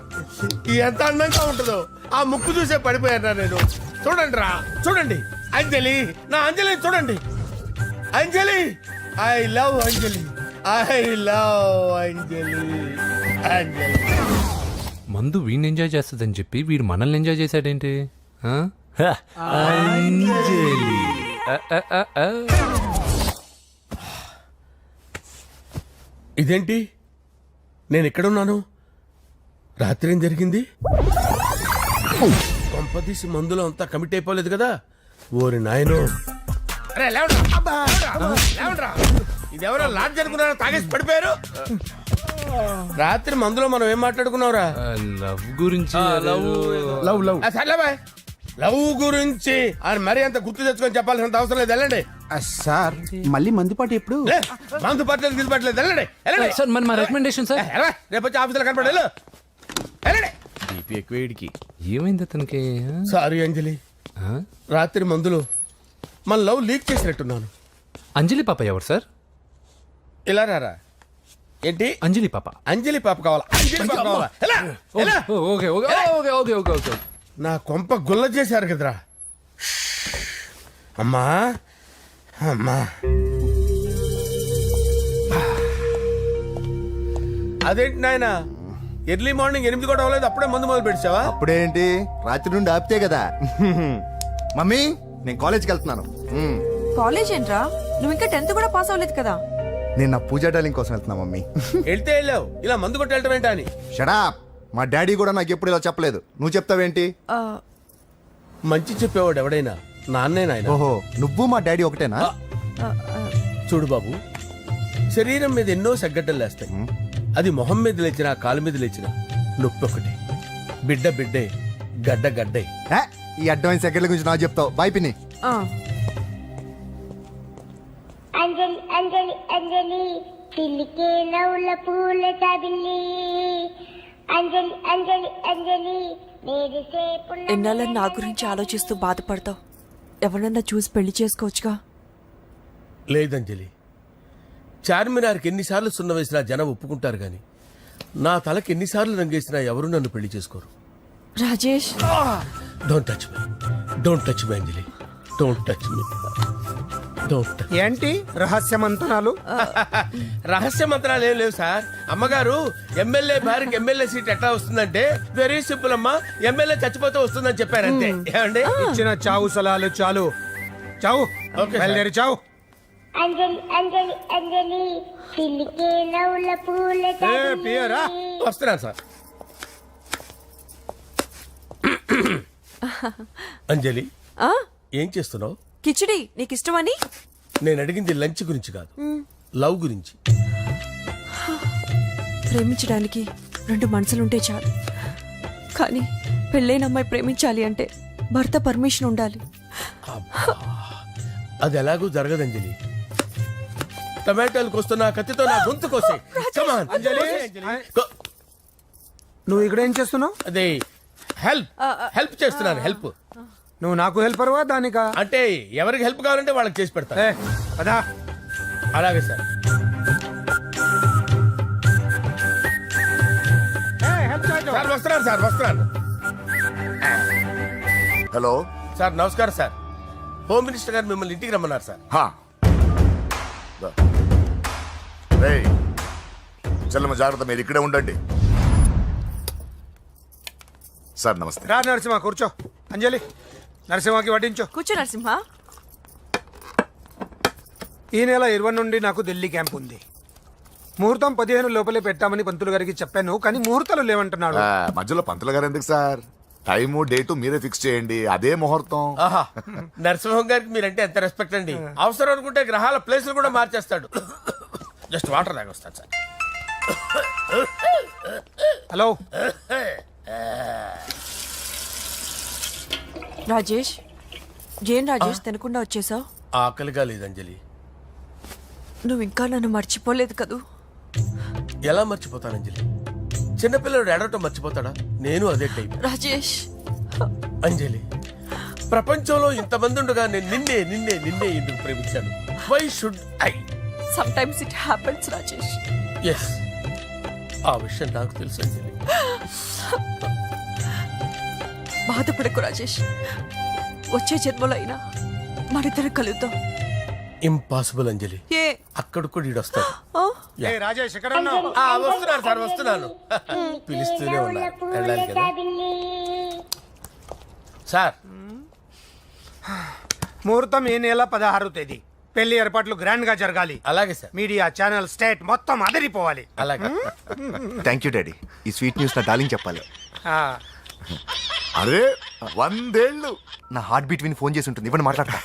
ఎంత అందంగా ఉంటుందో. ఆ ముక్కు చూసే పడిపోయారా నేను. చూడండి రా, చూడండి అంజలి, నా అంజలి చూడండి. Anjali, I love Anjali, I love Anjali. Anjali మందు వీడిని ఎంజాయ్ చేస్తుందని చెప్పి వీడు మనల్ని ఎంజాయ్ చేశాడేంటి? ఆ? అంజలి. ఇదేంటి, నేను ఎక్కడున్నాను? రాత్రి ఏం జరిగింది? కొంపదీసి మందులో అంతా కమిట్ అయిపోలేదు కదా? ఓరి నాయనో. అరే లేవండ్రా. ఇదెవరో లాడ్జ్ అనుకున్నారా? తాగేసి పడిపోయారు. రాత్రి మందులో మనం ఏం మాట్లాడుకున్నావురా? లవ్ గురించి. సర్లే బాయ్, లవ్ గురించి ఆయన మరీ అంత గుర్తు తెచ్చుకొని చెప్పాల్సినంత అవసరం లేదు. వెళ్ళండి సార్. మళ్ళీ మందుపాటి ఎప్పుడు? మందు పట్టలేదు గిల్లు పట్టలేదు. వెళ్ళండి వెళ్ళండి. సార్ మరి మా రికమెండేషన్ సార్. రేపు వచ్చి ఆఫీసులో కనపడి వెళ్ళు. వెళ్ళండి. ఎక్కువేడికి ఏమైంది అతనికి? సారీ అంజలి, రాత్రి మందులో మన లవ్ లీక్ చేసినట్టున్నాను. అంజలి పాప ఎవరు సార్? ఇలా రారా. ఏంటి అంజలి పాప? అంజలి పాప కావాలా? అంజలి పాప కావాలా? ఎలా? ఎలా? Okay okay okay okay okay okay. నా కొంప గుల్ల చేశారు కదరా. అమ్మా అమ్మా, అదేంటి నాయన, ఎర్లీ మార్నింగ్ 8 కూడా అవ్వలేదు, అప్పుడే మందు మొదలు పెట్టావా? అప్పుడేంటి, రాత్రి నుండి ఆపితే కదా. మమ్మీ, నేను కాలేజ్కి వెళ్తున్నాను. కాలేజ్ ఏంట్రా? నువ్వు ఇంకా 10th కూడా పాస్ అవ్వలేదు కదా. నేను నా పూజా డాలింగ్ కోసం వెళ్తున్నా మమ్మీ. వెళ్తే వెళ్ళావు, ఇలా మందు కొట్టి వెళ్ళటం ఏంటా అని. షడా, మా డాడీ కూడా నాకు ఎప్పుడు ఇలా చెప్పలేదు. నువ్వు చెప్తావేంటి? మంచి చెప్పేవాడు ఎవడైనా నాన్నే నాయన. ఓహో, నువ్వు మా డాడీ ఒకటేనా? చూడు బాబు, శరీరం మీద ఎన్నో సగ్గడ్డలు లేస్తాయి. అది మొహం మీద లేచినా కాలు మీద లేచినా నొప్పి ఒకటి. బిడ్డ బిడ్డే గడ్డ గడ్డే. ఏ, ఈ అడ్వాన్స్ సెకండ్ల గురించి నాకు చెప్తావు బాయ్ పిన్ని. అంజలి అంజలి అంజలి పిల్లికే నవ్వుల పూల చబిల్లి అంజలి అంజలి అంజలి ఎన్నాళ్ళని నా గురించి ఆలోచిస్తూ బాధపడతావు? ఎవరన్నా చూసి పెళ్లి చేసుకోవచ్చుగా. లేదంజలి, చార్మినార్కి ఎన్నిసార్లు సున్న వేసినా జనం ఒప్పుకుంటారు గాని నా తలకి ఎన్నిసార్లు రంగేసినా ఎవరు నన్ను పెళ్లి చేసుకోరు. Rajesh, don't touch me, don't touch me Anjali, don't touch me, don't touch. ఏంటి రహస్య మంతనాలు? రహస్య మంత్రాలు ఏం లేవు సార్. అమ్మగారు ఎమ్మెల్యే భార్యకి ఎమ్మెల్యే సీట్ ఎట్లా వస్తుందంటే వెరీ సింపుల్ అమ్మా, ఎమ్మెల్యే చచ్చిపోతే వస్తుందని చెప్పారంతే. ఏమండి? ఇచ్చిన చావు సలాలు చాలు. చావు. Okay sir. బయలుదేరి చావు. అంజలి అంజలి అంజలి పిల్లికే నవ్వుల పూల పియరా వస్తున్నాను సార్. అంజలి, ఏం చేస్తున్నావు? కిచిడి నీకు ఇష్టమని. నేను అడిగింది లంచ్ గురించి కాదు, లవ్ గురించి. ప్రేమించడానికి రెండు మనసులుంటే చాలు, కానీ పెళ్ళైన అమ్మాయి ప్రేమించాలి అంటే భర్త పర్మిషన్ ఉండాలి. అది ఎలాగూ జరగదు అంజలి. టమాటాలు కోస్తున్నా కత్తితో నా గొంతు కోసే. Come on. నువ్వు ఇక్కడ ఏం చేస్తున్నావు? అదే హెల్ప్ చేస్తున్నాను. హెల్ప్ నువ్వు నాకు హెల్పర్వా దానికా? అంటే ఎవరికి హెల్ప్ కావాలంటే వాళ్ళకి చేసి పెడతా. అదా అలాగే సార్. సార్ వస్తున్నాను సార్, వస్తున్నాను. హలో సార్ నమస్కారం సార్. హోమ్ మినిస్టర్ గారు మిమ్మల్ని ఇంటికి రమ్మన్నారు సార్. చల్లమ్మ జాగ్రత్త, మీరు ఇక్కడే ఉండండి. సార్ నమస్తే. రా నరసింహ కూర్చో. అంజలి నరసింహకి వడ్డించు. కూర్చో నరసింహ. ఈ నెల 20 నుండి నాకు ఢిల్లీ క్యాంప్ ఉంది. ముహూర్తం 15 లోపలే పెట్టామని పంతులు గారికి చెప్పాను, కానీ ముహూర్తాలు లేవంటున్నాడు. మధ్యలో పంతులు గారు ఎందుకు సార్? టైము డేటు మీరే ఫిక్స్ చేయండి, అదే ముహూర్తం. ఆహా, నరసింహం గారికి మీరంటే ఎంత రెస్పెక్ట్ అండి. అవసరం అనుకుంటే గ్రహాల ప్లేసులు కూడా మార్చేస్తాడు. జస్ట్ వాటర్ తాగొస్తాను సార్. హలో రాజేష్, ఏం రాజేష్ తినకుండా వచ్చేసావు? ఆకలిగా లేదు అంజలి. నువ్వు ఇంకా నన్ను మర్చిపోలేదు కదూ? ఎలా మర్చిపోతాను అంజలి? చిన్నపిల్లడు ఏడవటం మర్చిపోతాడా? నేను అదే టైప్. రాజేష్, అంజలి, ప్రపంచంలో ఇంతమంది ఉండగా నేను నిన్నే నిన్నే నిన్నే ఎందుకు ప్రేమించాను? Why should I? Sometimes it happens Rajesh. Yes, ఆ విషయం నాకు తెలుసు అంజలి. బాధపడకు రాజేష్, వచ్చే జన్మలో అయినా మనిద్దరం కలుద్దాం. ఇంపాసిబుల్ అంజలి. ఏ అక్కడ కూడా ఈడొస్తాడు. ఏ రాజేష్ ఎక్కడ ఉన్నావు? వస్తున్నాను సార్, వస్తున్నాను. పిలుస్తూనే ఉన్నారు, వెళ్ళాలి కదా సార్. ముహూర్తం ఈ నెల 16వ తేదీ. పెళ్లి ఏర్పాట్లు గ్రాండ్ గా జరగాలి. అలాగే సార్. మీడియా ఛానల్ స్టేట్ మొత్తం అదిరిపోవాలి. అలాగే. Thank you daddy. ఈ స్వీట్ న్యూస్ నా డార్లింగ్ చెప్పాలి. అరే 100 ఏళ్ళు. నా హార్ట్ బీట్ విని ఫోన్ చేసి ఉంటుంది, ఇవ్వండి మాట్లాడతా.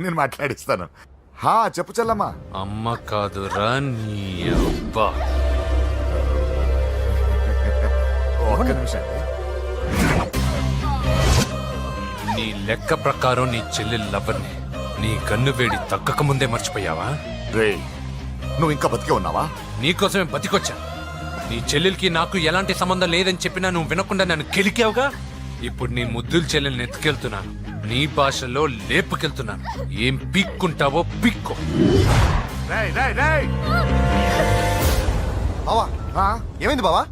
నేను మాట్లాడిస్తాను. చెప్పు చెల్లమ్మా. అమ్మ కాదురా నీ అబ్బా. ఒక్క నిమిషం. నీ లెక్క ప్రకారం నీ చెల్లి లవర్ని నీ కన్ను వేడి తగ్గక ముందే మర్చిపోయావా? రే, నువ్వు ఇంకా బతికే ఉన్నావా? నీకోసమే బతికొచ్చా. నీ చెల్లెలకి నాకు ఎలాంటి సంబంధం లేదని చెప్పినా నువ్వు వినకుండా నన్ను కెలికావుగా. ఇప్పుడు నీ ముద్దుల చెల్లెల్ని ఎత్తుకెళ్తున్నాను, నీ భాషలో లేపుకెళ్తున్నాను. ఏం పీక్కుంటావో పీక్కో. బావా ఏమైంది బావా?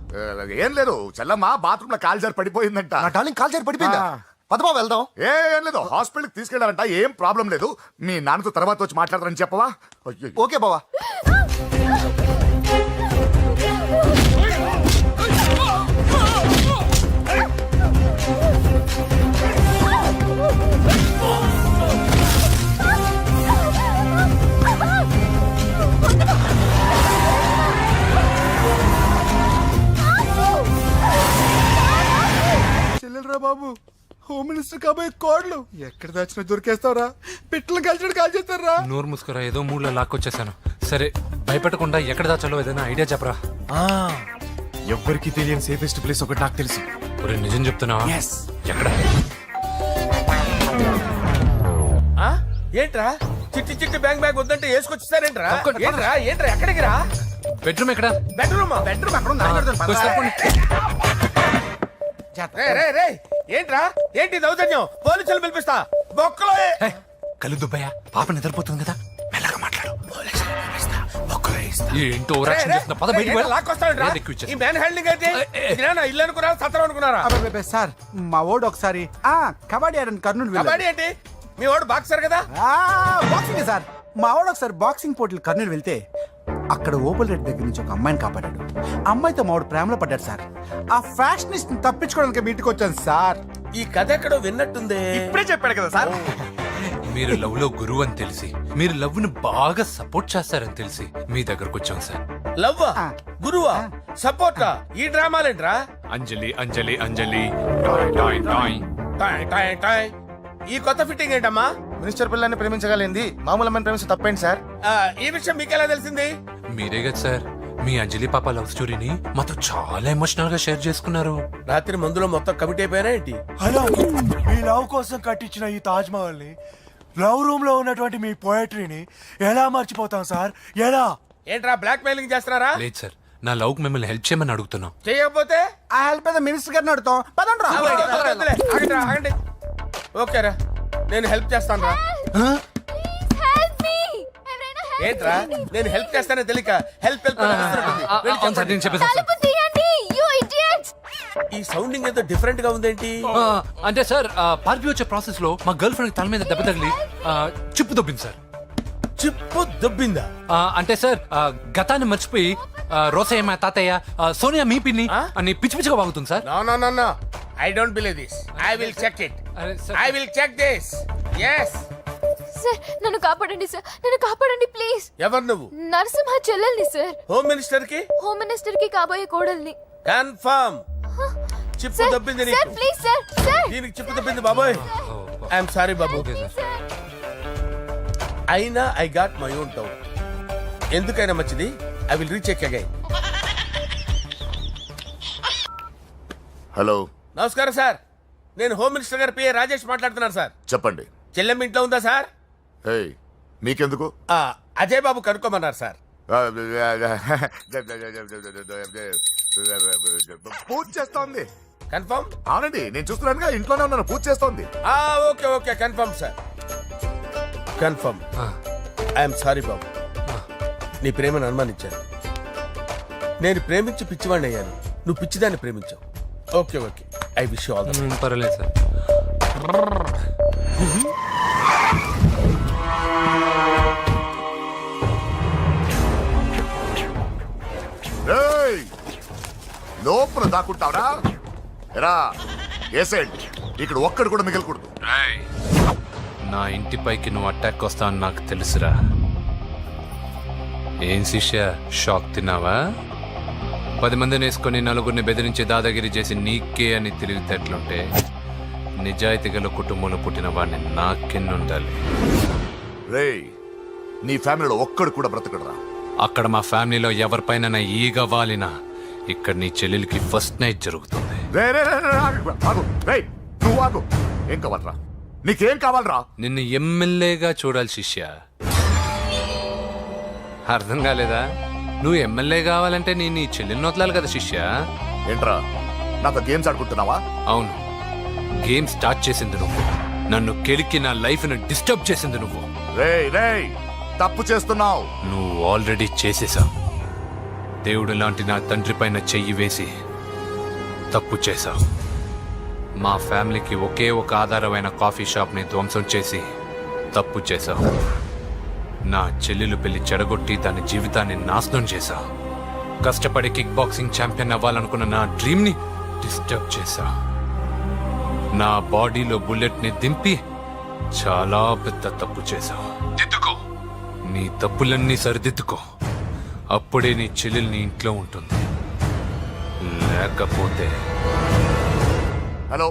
ఏం లేదు, చెల్లమ్మ బాత్రూమ్ లో కాలు జారి పడిపోయిందంట. నా డార్లింగ్ కాల్ చేరి పడిపోయిందా? పద బావ వెళ్దాం. ఏం లేదు, హాస్పిటల్కి తీసుకెళ్ళారంట. ఏం ప్రాబ్లం లేదు, మీ నాన్నతో తర్వాత వచ్చి మాట్లాడతారని చెప్పవా? ఓకే బావా. చెల్లెలరా బాబు, హోమ్ మినిస్టర్ కాబోయే కోడలు ఎక్కడ దాచినా దొరికేస్తావురా? పిట్టలు కలిసి కాల్ చేస్తారా? నోరు ముసుకురా, ఏదో మూడులో లాక్కొచ్చేసాను. సరే, భయపెట్టకుండా ఎక్కడ దాచాలో ఏదైనా ఐడియా చెప్పరా. ఎవ్వరికి తెలియని సేఫెస్ట్ ప్లేస్ ఒకటి నాకు తెలుసు. ఒరే, నిజం చెప్తున్నావా? ఎక్కడ? ఆ? ఏంట్రా చిట్టి చిట్టి బ్యాంక్ బ్యాగ్ వద్దంటే వేసుకొచ్చేసారేంట్రా? ఏంట్రా ఏంట్రా ఎక్కడికి రా? బెడ్రూమ్ ఎక్కడ? బెడ్రూమ్ అక్కడ రే ఏంట్రా ఏంటి దౌర్జన్యం? పోలీసులు పిలిపిస్తా బొక్కలో కళ్ళు దుబ్బయ్యా, పాప నిద్రపోతుంది కదా, మెల్లగా మాట్లాడు. ఏంటో ఓవరాక్షన్ చేస్తున్నా. పద బయటికి వెళ్ళు. లాక్కొస్తాడంట్రా ఏది ఎక్కువ ఇచ్చేస్తా. ఈ మ్యాన్ హ్యాండ్లింగ్ అయితే ఇదేనా ఇల్లు అనుకున్నారా సత్రం అనుకున్నారా? సార్ మా ఓడు ఒకసారి కబడ్డీ ఆడని కర్నూలు కబడ్డీ ఏంటి మీ వాడు బాక్సర్ కదా? బాక్సింగ్ సార్ మా వాడు ఒకసారి బాక్సింగ్ పోటీలు కర్నూలు వెళ్తే అక్కడ ఓపెల్ రెడ్డి దగ్గర నుంచి ఒక అమ్మాయిని కాపాడాడు. అమ్మాయితో మావాడు ప్రేమలో పడ్డాడు సార్. ఆ ఫ్యాషనిస్ట్ తప్పించుకోవడానికి మీటికి వచ్చాను సార్. ఈ కథ ఎక్కడో విన్నట్టుంది. ఇప్పుడే చెప్పాడు కదా సార్. మీరు లవ్ లో గురువు అని తెలిసి, మీరు లవ్ ను బాగా సపోర్ట్ చేస్తారని తెలిసి మీ దగ్గరకు వచ్చాం సార్. లవ్వా గురువా సపోర్టా? ఈ డ్రామాలేంట్రా? అంజలి అంజలి అంజలి టాయ్ టాయ్ టాయ్. టాయ్ టాయ్ టాయ్. ఈ కొత్త ఫిట్టింగ్ ఏంటమ్మా? మినిస్టర్ పిల్లని ప్రేమించగలిగింది మామూలు అమ్మని ప్రేమించి తప్పేంటి సార్? ఈ విషయం మీకెలా తెలిసింది? మీరే కదా సార్ మీ అంజలి పాప లవ్ స్టోరీని మాతో చాలా ఎమోషనల్ గా షేర్ చేసుకున్నారు. రాత్రి మందులో మొత్తం కమిటీ అయిపోయినా ఏంటి? హలో, మీ లవ్ కోసం కట్టించిన ఈ తాజ్ మహల్ ని, లవ్ రూమ్ లో ఉన్నటువంటి మీ పోయట్రీని ఎలా మర్చిపోతాం సార్? ఎలా? ఏంట్రా బ్లాక్ మెయిలింగ్ చేస్తున్నారా? లేదు సార్, నా లవ్ కు మిమ్మల్ని హెల్ప్ చేయమని అడుగుతున్నాం. చేయకపోతే ఆ హెల్ప్ ఏదో మినిస్టర్ గారిని అడుగుతాం. పదండి రా. ఆగండి ఆగండి. ఓకేరా నేను హెల్ప్ చేస్తాను రా. ఏంట్రా నేను హెల్ప్ చేస్తానే తెలియక హెల్ప్ హెల్ప్ అవును సార్, నేను చెప్పేసాను సార్. ఈ సౌండింగ్ ఏదో డిఫరెంట్ గా ఉందేంటి? అంటే సార్ పార్టీ వచ్చే ప్రాసెస్ లో మా గర్ల్ ఫ్రెండ్ తల మీద దెబ్బ తగిలి చిప్పు దొబ్బింది సార్. చిప్పు దొబ్బిందా? అంటే సార్ గతాన్ని మర్చిపోయి రోసయ్య మా తాతయ్య, సోనియా మీ పిన్ని అని పిచ్చి పిచ్చిగా వాగుతుంది sir. No I don't believe this. I will check it. I will check this. yes sir నన్ను కాపాడండి సార్, నన్ను కాపాడండి ప్లీజ్. ఎవరు నువ్వు? నరసింహ చెల్లెల్ని సార్. హోమ్ మినిస్టర్ కి? హోమ్ మినిస్టర్ కి కాబోయే కోడల్ని. కన్ఫర్మ్ చిప్పు దొబ్బింది సార్ నీకు. Please sir. సార్ దీనికి చిప్పు దొబ్బింది బాబోయ్. ఐఎమ్ సారీ బాబు. అయినా I got my own doubt. ఎందుకైనా మంచిది I will recheck again. Hello, నమస్కారం సార్. నేను హోమ్ మినిస్టర్ గారి పిఏ రాజేష్ మాట్లాడుతున్నాను సార్. చెప్పండి. చెల్లెమ్మ ఇంట్లో ఉందా సార్? హే, మీకెందుకు? అజయ్ బాబు కనుక్కోమన్నారు సార్. పూజ చేస్తోంది. కన్ఫర్మ్? అవునండి, నేను చూస్తున్నానుగా, ఇంట్లోనే ఉన్నాను, పూజ చేస్తోంది. Okay okay confirm sir. Confirm. I'm sorry బాబు, నీ ప్రేమను అనుమానించాను. నేను ప్రేమించి పిచ్చివాడిని అయ్యాను, నువ్వు పిచ్చిదాన్ని ప్రేమించావు. Okay okay, I wish you all the best. పర్వాలేదు సార్. లోపల దాక్కుంటావరా? ఎరా ఏసెంట్, ఇక్కడ ఒక్కడు కూడా మిగలకూడదు. నా ఇంటిపైకి నువ్వు అటాక్ వస్తా అని నాకు తెలుసురా. ఏం శిష్య, షాక్ తిన్నావా? 10 మందిని వేసుకొని నలుగురిని బెదిరించి దాదాగిరి చేసి నీకే అని తెలివితేటలుంటే నిజాయితీ గల కుటుంబంలో పుట్టిన వాడిని నాకెన్నుండాలి. రేయ్, నీ ఫ్యామిలీలో ఒక్కడు కూడా బ్రతకడరా. అక్కడ మా ఫ్యామిలీలో ఎవరిపైన ఈగ వాలినా ఇక్కడ నీ చెల్లెలికి ఫస్ట్ నైట్ జరుగుతుంది. నువ్వు ఆగు. ఏం కావాలరా? నీకేం కావాలరా? నిన్ను ఎమ్మెల్యేగా చూడాలి శిష్య. అర్థం కాలేదా? నువ్వు ఎమ్మెల్యే కావాలంటే నేను నీ చెల్లెల్ని వదలాలి కదా శిష్య. ఏంట్రా నాతో గేమ్స్ ఆడుకుంటున్నావా? అవును, గేమ్ స్టార్ట్ చేసింది నువ్వు. నన్ను కెలికి నా లైఫ్ ను డిస్టర్బ్ చేసింది నువ్వు. రేయ్, తప్పు చేస్తున్నావు. నువ్వు ఆల్రెడీ చేసేసావు. దేవుడు లాంటి నా తండ్రి పైన చెయ్యి వేసి తప్పు చేశావు. మా ఫ్యామిలీకి ఒకే ఒక ఆధారమైన కాఫీ షాప్ ని ధ్వంసం చేసి తప్పు చేశావు. నా చెల్లెలు పెళ్లి చెడగొట్టి దాని జీవితాన్ని నాశనం చేశావు. కష్టపడి కిక్ బాక్సింగ్ ఛాంపియన్ అవ్వాలనుకున్న నా డ్రీమ్ ని డిస్టర్బ్ చేశావు. నా బాడీలో బుల్లెట్ ని దింపి చాలా పెద్ద తప్పు చేశావు. దిద్దుకో, నీ తప్పులన్నీ సరిదిద్దుకో. అప్పుడే నీ చెల్లెలు నీ ఇంట్లో ఉంటుంది. లేకపోతే హలో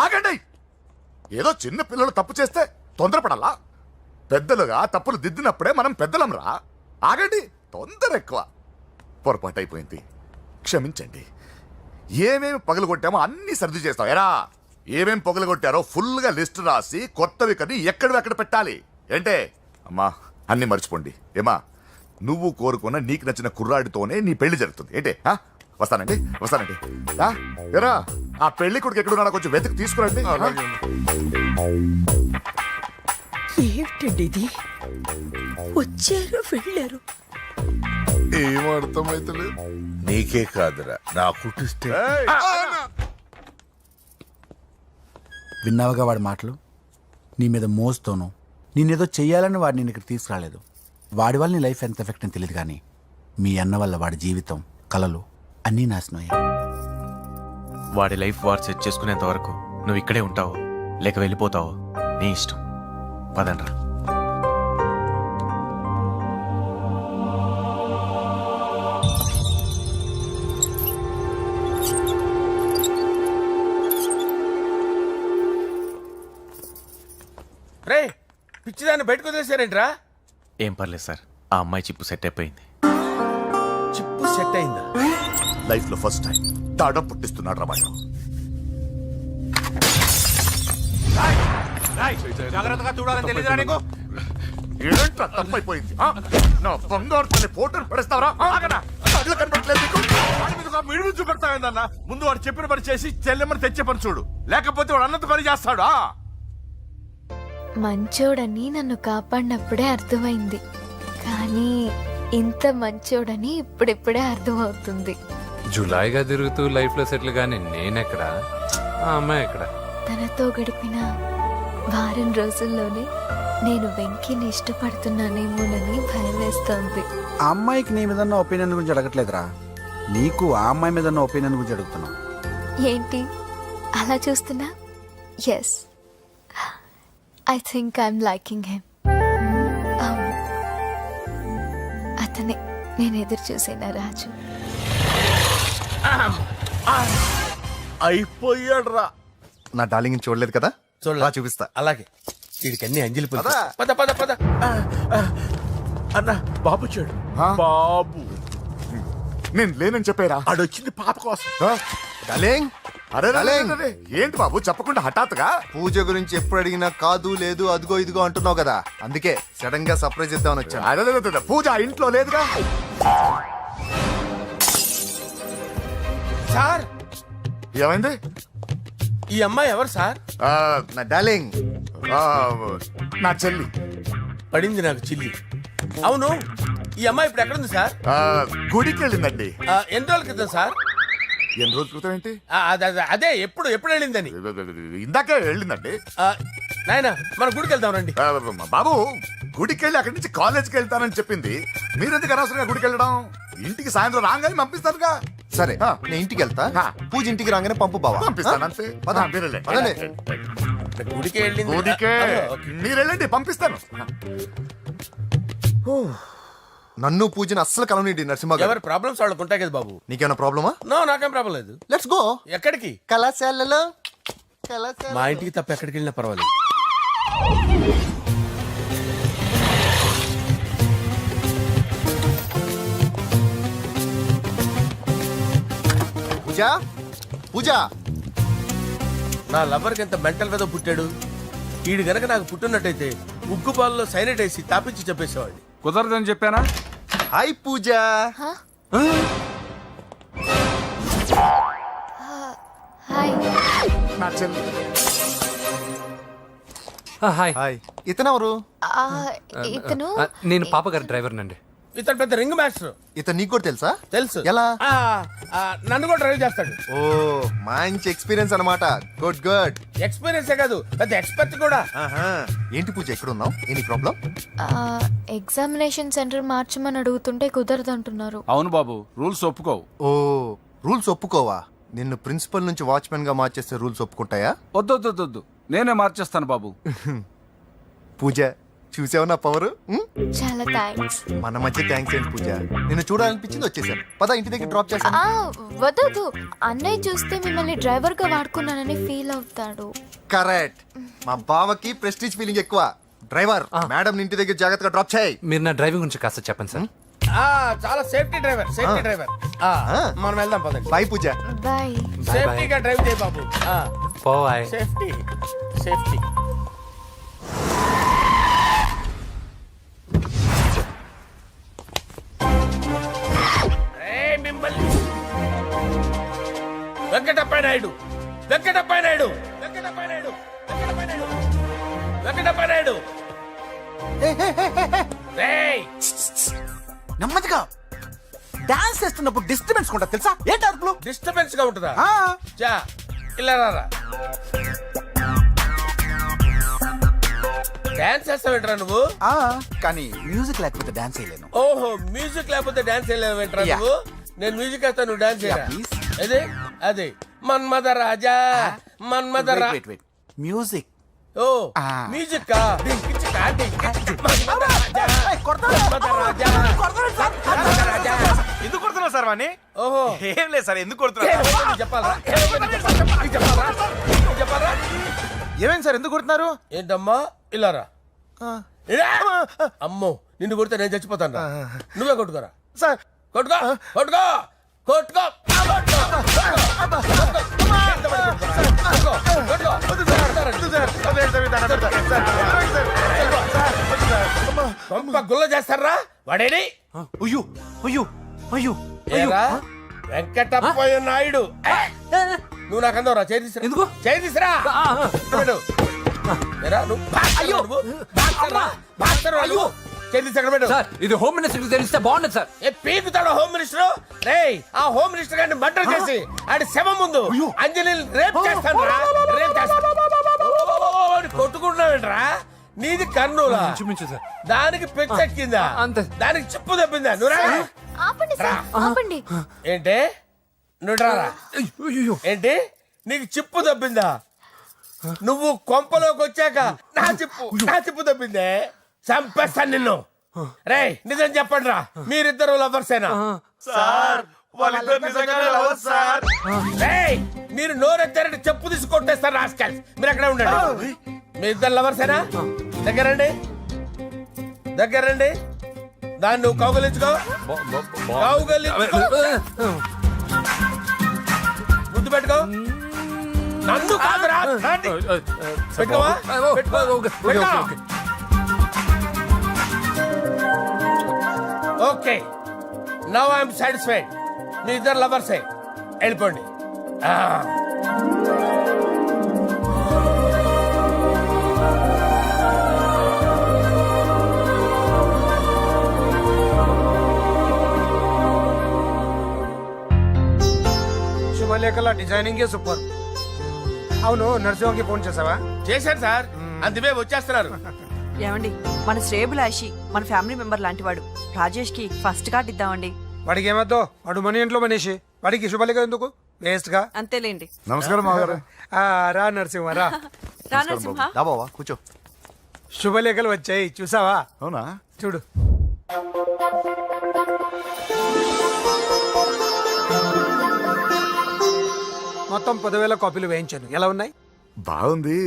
ఆగండి. ఏదో చిన్న పిల్లలు తప్పు చేస్తే తొందరపడాలా? పెద్దలుగా తప్పులు దిద్దినప్పుడే మనం పెద్దలంరా. ఆగండి, తొందర ఎక్కువ. పొరపాటు అయిపోయింది, క్షమించండి. ఏమేమి పగలగొట్టామో అన్ని సర్ది చేస్తాం. ఎరా ఏమేమి పగలగొట్టారో ఫుల్గా లిస్ట్ రాసి కొత్తవి కని ఎక్కడ పెట్టాలి. ఏంటే అమ్మా అన్ని మర్చిపోండి. ఏమా నువ్వు కోరుకున్న నీకు నచ్చిన కుర్రాడితోనే నీ పెళ్లి జరుగుతుంది. ఏంటే వస్తానండి. ఎరా ఆ పెళ్లి కొడుకు ఎక్కడున్నాడో కొంచెం వెతికి తీసుకురండి. ఏమిటండి ఇది? వచ్చారు వెళ్ళారు. ఏం అర్థమైతలేదు. నీకే కాదురా నా కుట్టిస్తే విన్నావుగా వాడి మాటలు. నీ మీద మోస్తోను నేనేదో చెయ్యాలని వాడు నేను ఇక్కడ తీసుకురాలేదు. వాడి వల్ల నీ లైఫ్ ఎంత ఎఫెక్ట్ అని తెలియదు, కానీ మీ అన్న వల్ల వాడి జీవితం, కలలు అన్నీ నాశనం అయ్యాయి. వాడి లైఫ్ వాడు సెట్ చేసుకునేంత వరకు నువ్వు ఇక్కడే ఉంటావు లేక వెళ్ళిపోతావు నీ ఇష్టం. పదండ్రా. రే పిచ్చిదాన్ని బయటకు వదిలేసారేంట్రా? ఏం పర్లేదు సార్, ఆ అమ్మాయి చిప్పు సెట్ అయిపోయింది. చిప్పు సెట్ అయిందా? లైఫ్ లో ఫస్ట్ టైం తాడం పుట్టిస్తున్నాడు రా వాడు. జాగ్రత్తగా చూడాలని తెలియదురా నీకు? ఏంట్రా తప్పైపోయింది? నా బంగారు తల్లి ఫోటోలు పడేస్తావరా? కనపడలేదు నీకు? వాడి మీద ఒక మిడుగు చూపెడతావేందన్నా? ముందు వాడు చెప్పిన పని చేసి చెల్లెమ్మని తెచ్చే పని చూడు, లేకపోతే వాడు అన్నంత పని చేస్తాడు. మంచోడని నన్ను కాపాడినప్పుడే అర్థమైంది, కానీ ఇంత మంచోడని ఇప్పుడిప్పుడే అర్థమవుతుంది. జులాయిగా తిరుగుతూ లైఫ్ లో సెటిల్ గానీ నేనెక్కడ, ఆ అమ్మాయి ఎక్కడ? తనతో గడిపిన వారం రోజుల్లోనే నేను వెంకీని ఇష్టపడుతున్నానేమోనని భయం వేస్తోంది. ఆ అమ్మాయికి నీ మీద ఒపీనియన్ గురించి అడగట్లేదురా, నీకు ఆ అమ్మాయి మీద ఒపీనియన్ గురించి అడుగుతున్నావు. ఏంటి అలా చూస్తున్నా? Yes, I think I'm liking him. అవును, అతనే నేను ఎదురు చూసిన రాజు. అయిపోయాడు రా. నా డార్లింగ్ చూడలేదు కదా, చూడలా చూపిస్తా. అలాగే వీడికి అన్ని అంజలి పద పద పద. అన్న బాబు చూడు. బాబు నేను లేనని చెప్పారా? ఆడొచ్చింది పాప కోసం. డార్లింగ్, అరే ఏంటి బాబు చెప్పకుండా హఠాత్తుగా? పూజ గురించి ఎప్పుడు అడిగినా కాదు లేదు అదిగో ఇదిగో అంటున్నావు కదా, అందుకే సడన్ గా సర్ప్రైజ్ ఇద్దామని వచ్చాను. అదే పూజ ఆ ఇంట్లో లేదుగా. సార్ ఏమైంది? ఈ అమ్మాయి ఎవరు సార్? నా డార్లింగ్, నా చెల్లి. పడింది నాకు చిల్లి. అవును, ఈ అమ్మాయి ఇప్పుడు ఎక్కడుంది సార్? గుడికి వెళ్ళిందండి. ఎన్ని రోజుల క్రితం సార్? ఎన్ని రోజుల క్రితం ఏంటి? అదే ఎప్పుడు వెళ్ళిందని. ఇందాకే వెళ్ళిందండి. నాయనా మన గుడికి వెళ్దాం రండి. బాబు గుడికి వెళ్ళి అక్కడి నుంచి కాలేజ్కి వెళ్తానని చెప్పింది. మీరెందుకు అనవసరంగా గుడికి వెళ్ళడం? ఇంటికి సాయంత్రం రాగానే పంపిస్తారుగా. సరే నేను ఇంటికి వెళ్తా, పూజ ఇంటికి రాగానే పంపు బావా. పంపిస్తాను అంతే. గుడికి వెళ్ళింది. గుడికే మీరు వెళ్ళండి, పంపిస్తాను. నన్ను పూజని అస్సలు కలవనండి నరసింహ గారు. ఎవరి ప్రాబ్లమ్స్ వాళ్ళకు ఉంటాయి కదా బాబు. నీకేమైనా ప్రాబ్లమా? నో, నాకేం ప్రాబ్లం లేదు. Let's go. ఎక్కడికి? కళాశాలలో. మా ఇంటికి తప్ప ఎక్కడికి వెళ్ళినా పర్వాలేదు. పూజ, పూజ. నా లవర్కి ఎంత మెంటల్ మీద పుట్టాడు. ఈడు గనక నాకు పుట్టినట్టయితే ఉగ్గు పాలలో సైనట్ వేసి తాపించి చెప్పేసేవాడిని. కుదరదని చెప్పానా? హాయ్ పూజ. హాయ్. నా చెల్లి. హాయ్. హాయ్. ఇతనెవరు? ఇతను నేను పాపగారి డ్రైవర్ నండి. ఇతను పెద్ద రింగ్ మాస్టర్. ఇతను నీకు కూడా తెలుసా? తెలుసు. ఎలా? నన్ను కూడా డ్రైవ్ చేస్తాడు. ఓ మంచి ఎక్స్పీరియన్స్ అన్నమాట. Good good. ఎక్స్పీరియన్సే కాదు, పెద్ద ఎక్స్పర్ట్ కూడా. ఏంటి పూజ ఎక్కడ ఉన్నావు? Any problem? ఎగ్జామినేషన్ సెంటర్ మార్చమని అడుగుతుంటే కుదరదంటున్నారు. అవును బాబు, రూల్స్ ఒప్పుకోవు. ఓ రూల్స్ ఒప్పుకోవా? నిన్ను ప్రిన్సిపల్ నుంచి వాచ్మెన్ గా మార్చేస్తే రూల్స్ ఒప్పుకుంటాయా? వద్దు, నేనే మార్చేస్తాను బాబు. పూజ చూసావు నా పవర్? చాలా థ్యాంక్స్. మన మధ్య థ్యాంక్స్ ఏంటి పూజ, నిన్ను చూడాలనిపించింది వచ్చేసాను. పద ఇంటి దగ్గర డ్రాప్ చేస్తాను. వద్దు, అన్నయ్య చూస్తే మిమ్మల్ని డ్రైవర్ గా వాడుకున్నానని ఫీల్ అవుతాడు. కరెక్ట్. మా బావకి ప్రెస్టీజ్ ఫీలింగ్ ఎక్కువ. డ్రైవర్ మేడం ఇంటి దగ్గర జాగ్రత్తగా డ్రాప్ చేయి. మీరు నా డ్రైవింగ్ గురించి కాస్త చెప్పండి సార్. చాలా సేఫ్టీ డ్రైవర్ మనం వెళ్దాం పదండి. బాయ్ పూజ. బాయ్. సేఫ్టీగా డ్రైవ్ చేయి బాబు. పోవాయ్. Safety safety. వెంకటప్ప నాయుడు వెంకటప్ప నాయుడు వెంకటప్ప నాయుడు వెంకటప్ప నాయుడు. నెమ్మదిగా డాన్స్ చేస్తున్నప్పుడు డిస్టర్బెన్స్ కొంటా తెలుసా? ఏంటి అరుపులు? డిస్టర్బెన్స్ గా ఉంటుందా? చా ఇలా రారా. డాన్స్ చేస్తావేంట్రా నువ్వు? కానీ మ్యూజిక్ లేకపోతే డాన్స్ చేయలేను. ఓహో, మ్యూజిక్ లేకపోతే డాన్స్ వేయలేవేంట్రా నువ్వు? నేను మ్యూజిక్ వేస్తా, నువ్వు డాన్స్ చేయరా? అదే అదే మన్మద రాజా మన్మద మ్యూజిక్. ఓ మ్యూజిక్ కా మన్మద రాజా మన్మద రాజా మన్మద రాజా. ఎందుకు కొడుతున్నావు సార్ వాణ్ణి? ఓహో ఏం లేదు సార్, ఎందుకు కొడుతున్నారు? చెప్పాలా? ఏమైంది సార్, ఎందుకు కొడుతున్నారు? ఏంటమ్మా ఇలారా. అమ్మో, నిన్ను కొడితే నేను చచ్చిపోతాను. నువ్వే కొట్టుకోరా సార్. కొట్టుకో కొట్టుకో కొట్టుకో. గుల్ల చేస్తారా వాడేడి? అయ్యో అయ్యో అయ్యో ఏరా వెంకటప్పయ్య నాయుడు, నువ్వు నాకు అందవరా? చేతిసిరా. ఎందుకు చేతిసిరా? ఇది హోమ్ మినిస్టర్ తెలిస్తే బాగుండదు సార్. పీకుతాడు హోమ్ మినిస్టర్. రే ఆ హోమ్ మినిస్టర్ గారిని మర్డర్ చేసి ఆడి శవం ముందు అంజలి రేప్ చేస్తాను. రేప్ చేస్తాను. కొట్టుకుంటున్నావేంట్రా? నీది కన్నులా? దానికి పెచ్చెక్కిందా? దానికి చిప్పు తప్పిందా? నువ్వు ఆపండి. ఏంటి? నువ్వు రారా. ఏంటి నీకు చిప్పు తప్పిందా? నువ్వు కొంపలోకి వచ్చాక నా చిప్పు తప్పిందే. చంపేస్తాను నిన్ను. రే నిజం చెప్పండి రా, మీరిద్దరు లవర్సేనా? మీరు నోరెత్తారంటే చెప్పు తీసి కొట్టేస్తారు రాస్కల్స్. మీరు అక్కడే ఉండండి. మీ ఇద్దరు లవర్సేనా? దగ్గరండి దగ్గరండి. దాన్ని నువ్వు కౌగలించుకో. ముద్దు పెట్టుకో. నన్ను కాదురా. పెట్టుకోవా? Okay, now I'm satisfied. మీ ఇద్దరు లవర్సే, వెళ్ళిపోండి. శుభలేఖల డిజైనింగ్ సూపర్. అవును, నరసింహకి ఫోన్ చేసావా? చేశాను సార్, అందుకే వచ్చేస్తున్నారు. ఏమండి, మన శ్రేయబులాషి మన ఫ్యామిలీ మెంబర్ లాంటి వాడు. రాజేష్ కి ఫస్ట్ కార్డ్ ఇద్దామండి. వాడికి ఏమద్దో, వాడు మన ఇంట్లో మనిషి. వాడికి శుభలేఖ ఎందుకు? వేస్ట్ గా. అంతేలేండి. నమస్కారం మాగారు. రా నరసింహ రా. రా నరసింహ. బావా కూర్చో. శుభలేఖలు వచ్చాయి, చూసావా? అవునా? చూడు. మొత్తం 10,000 కాపీలు వేయించాను. ఎలా ఉన్నాయి? బాగుంది,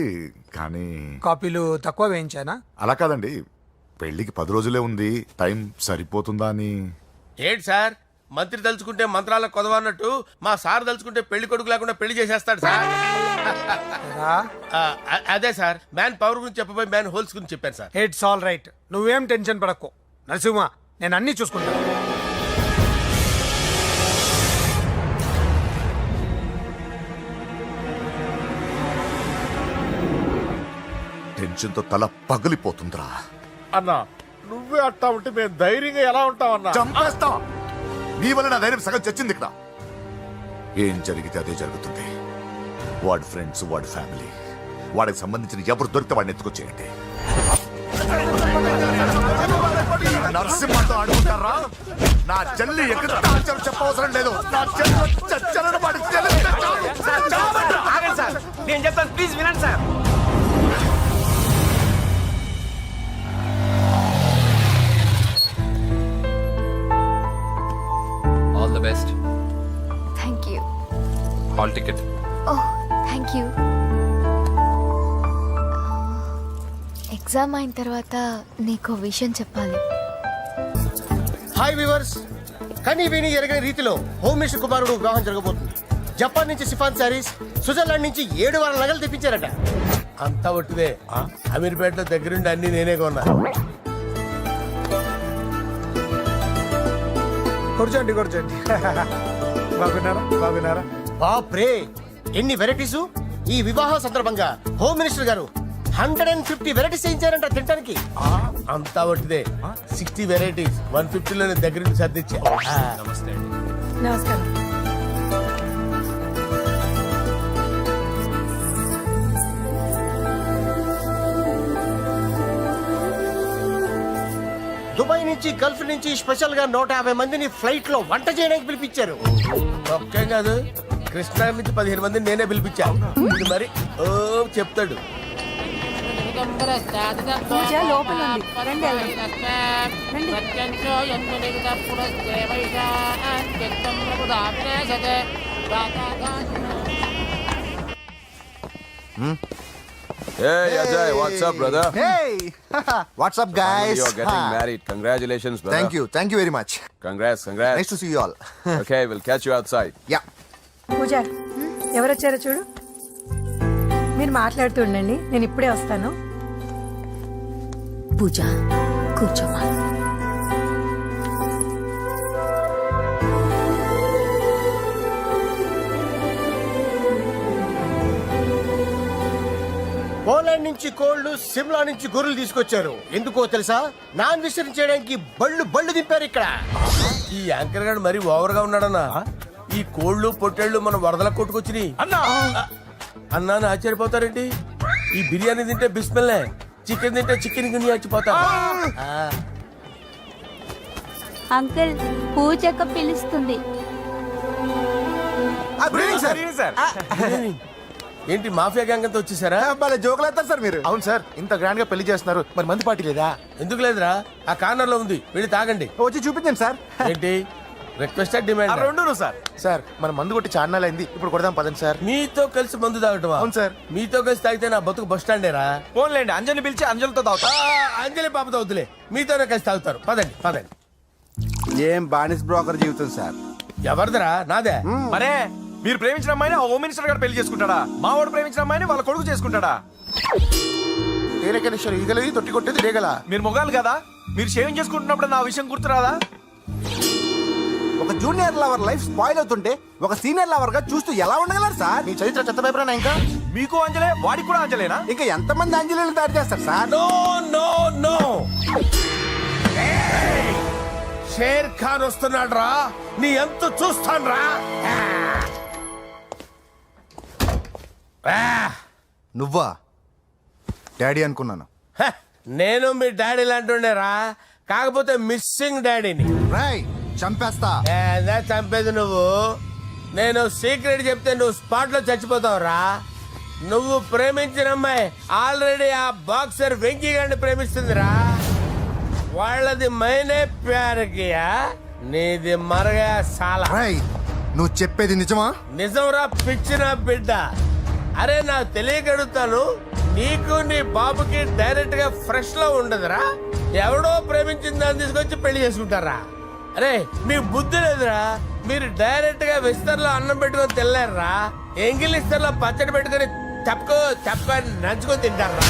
కానీ కాపీలు తక్కువ వేయించానా? అలా కాదండి, పెళ్లికి 10 రోజులే ఉంది, టైం సరిపోతుందా అని. ఏంటి సార్, మంత్రి తలుచుకుంటే మంత్రాలకు కొదవన్నట్టు మా సార్ తలుచుకుంటే పెళ్లి కొడుకు లేకుండా పెళ్లి చేసేస్తాడు సార్. అదే సార్, మ్యాన్ పవర్ గురించి చెప్పబోయి మ్యాన్ హోల్స్ గురించి చెప్పాను సార్. ఇట్స్ ఆల్ రైట్, నువ్వేం టెన్షన్ పడకు నరసింహ, నేను అన్ని చూసుకుంటాను. టెన్షన్ తో తల పగిలిపోతుందిరా. అన్నా నువ్వే అట్టా ఉంటే మేము ధైర్యంగా ఎలా ఉంటాం అన్నా? చంపేస్తా. నీ వల్ల నా ధైర్యం సగం చచ్చింది ఇక్కడ. ఏం జరిగితే అదే జరుగుతుంది. వాడి ఫ్రెండ్స్, వాడి ఫ్యామిలీ, వాడికి సంబంధించిన ఎవరు దొరికితే వాడిని ఎత్తుకొచ్చేయండి. నరసింహతో అడుగుతారా? నా చెల్లి ఎక్కడ చెప్పవసరం లేదు. నా చెల్లి చచ్చలను వాడి నేను చెప్తాను, ప్లీజ్ వినండి sir. All the best. Thank you. Hall ticket. Oh thank you. Exam అయిన తర్వాత నీకు విషయం చెప్పాలి. హాయ్ వ్యూవర్స్, కనీ విని ఎరగని రీతిలో హోమ్ మినిస్టర్ కుమారుడు వివాహం జరగబోతుంది. జపాన్ నుంచి సిఫాన్ శారీస్, స్విట్జర్లాండ్ నుంచి 7 వారాల నగలు తెప్పించారట. అంతా ఒట్టిదే. అమీర్పేటలో దగ్గరుండి అన్ని నేనే కొన్నా. కూర్చోండి కూర్చోండి. బాగున్నారా? బాప్రే, ఎన్ని వెరైటీసు! ఈ వివాహ సందర్భంగా హోమ్ మినిస్టర్ గారు 150 వెరైటీస్ చేయించారంట తినడానికి. అంతా ఒట్టిదే. 60 వెరైటీస్ 150లోనే దగ్గరుండి సర్దిచ్చా. నమస్తే అండి. నమస్కారం. దుబాయ్ నుంచి గల్ఫ్ నుంచి స్పెషల్ గా 150 మందిని ఫ్లైట్ లో వంట చేయడానికి పిలిపించారు. ఒక్కేం కాదు, కృష్ణా నుంచి 15 మందిని నేనే పిలిపించా. ఇది మరి ఓ చెప్తాడు. పూజ లోపల ఉంది. రండి Hey Ajay, what's up, brother? Hey, what's up, guys? You're getting married. Congratulations, brother. Thank you very much. Congrats. Nice to see you all. Okay, we'll catch you outside. Yeah. పూజ ఎవరొచ్చారో చూడు. మీరు మాట్లాడుతూ ఉండండి, నేను ఇప్పుడే వస్తాను. పూజ కూర్చోమా. పోలాండ్ నుంచి కోళ్లు, సిమ్లా నుంచి గొర్రెలు తీసుకొచ్చారు. ఎందుకో తెలుసా? నాన్ వెజిటేరియన్ చేయడానికి బళ్ళు దింపారు ఇక్కడ. ఈ యాంకర్ గారు మరి ఓవర్ గా ఉన్నాడన్నా. ఈ కోళ్లు పొట్టేళ్లు మన వరదల కొట్టుకొచ్చినాయి అన్నాను ఆశ్చర్యపోతారేంటి? ఈ బిర్యానీ తింటే బిస్మిల్లే, చికెన్ తింటే చికెన్ గిని చచ్చిపోతా. అంకుల్ పూజక్క పిలుస్తుంది. ఏంటి మాఫియా గ్యాంగ్ అంతా వచ్చేసారా? జోకులు వేస్తారు సార్ మీరు. అవును సార్, ఇంత గ్రాండ్ గా పెళ్లి చేస్తున్నారు, మరి మందు పార్టీ లేదా? ఎందుకు లేదురా, ఆ కార్నర్ లో ఉంది, వెళ్ళి తాగండి. వచ్చి చూపించండి సార్. ఏంటి రిక్వెస్ట్ డిమాండ్? రెండు సార్. సార్ మన మందు కొట్టి చాన్నాలు అయింది, ఇప్పుడు కొడదాం పదండి సార్. మీతో కలిసి మందు తాగటమా? అవును సార్. మీతో కలిసి తాగితే నా బతుకు బస్ స్టాండేరా? ఫోన్లేండి, అంజలి పిలిచి అంజలితో తాగుతా. అంజలి పాపతో వద్దులే, మీతోనే కలిసి తాగుతారు. పదండి. ఏం బానిస్ బ్రోకర్ జీవితం సార్. ఎవరిదిరా? నాదే. మరే మీరు ప్రేమించిన అమ్మాయిని ఆ హోమ్ మినిస్టర్ గారు పెళ్లి చేసుకుంటాడా? మా వాడు ప్రేమించిన అమ్మాయిని వాళ్ళ కొడుకు చేసుకుంటాడా? ఈగలది తొట్టి కొట్టేది రేగల. మీరు మొగాలు కదా, మీరు షేవింగ్ చేసుకుంటున్నప్పుడు నా విషయం గుర్తురాదా? ఒక జూనియర్ లవర్ లైఫ్ స్పాయిల్ అవుతుంటే ఒక సీనియర్ లవర్ గా చూస్తూ ఎలా ఉండగలరు సార్? మీ చరిత్ర చెత్త పేపరేనా? ఇంకా మీకు అంజలే, వాడికి కూడా అంజలేనా? ఇంకా ఎంతమంది అంజలిని దాడి చేస్తారు సార్? నో షేర్ ఖాన్ వస్తున్నాడు రా, నీ ఎంత చూస్తాను రా. నువ్వా డాడీ అనుకున్నాను. నేను మీ డాడీ లాంటి రా, కాకపోతే మిస్సింగ్ డాడీని. చంపేస్తా. చంపేది నువ్వు. నేను సీక్రెట్ చెప్తే నువ్వు స్పాట్ లో చచ్చిపోతావు రా. నువ్వు ప్రేమించిన అమ్మాయి ఆల్రెడీ ఆ బాక్సర్ వెంకీ గారిని ప్రేమిస్తుందిరా. వాళ్ళది మైనే ప్యార్ కియా, నీది మరగా సాలా. నువ్వు చెప్పేది నిజమా? నిజంరా పిచ్చిన బిడ్డ. అరే నాకు తెలియగడుగుతాను, నీకు నీ బాబుకి డైరెక్ట్ గా ఫ్రెష్ లో ఉండదురా. ఎవడో ప్రేమించిన దాన్ని తీసుకొచ్చి పెళ్లి చేసుకుంటారా? అరే మీకు బుద్ధి లేదురా. మీరు డైరెక్ట్ గా విస్తర్లో అన్నం పెట్టుకొని తెల్లారా, ఎంగిల్ ఇస్తర్లో పచ్చడి పెట్టుకొని తప్పుకో నంచుకొని తింటారా.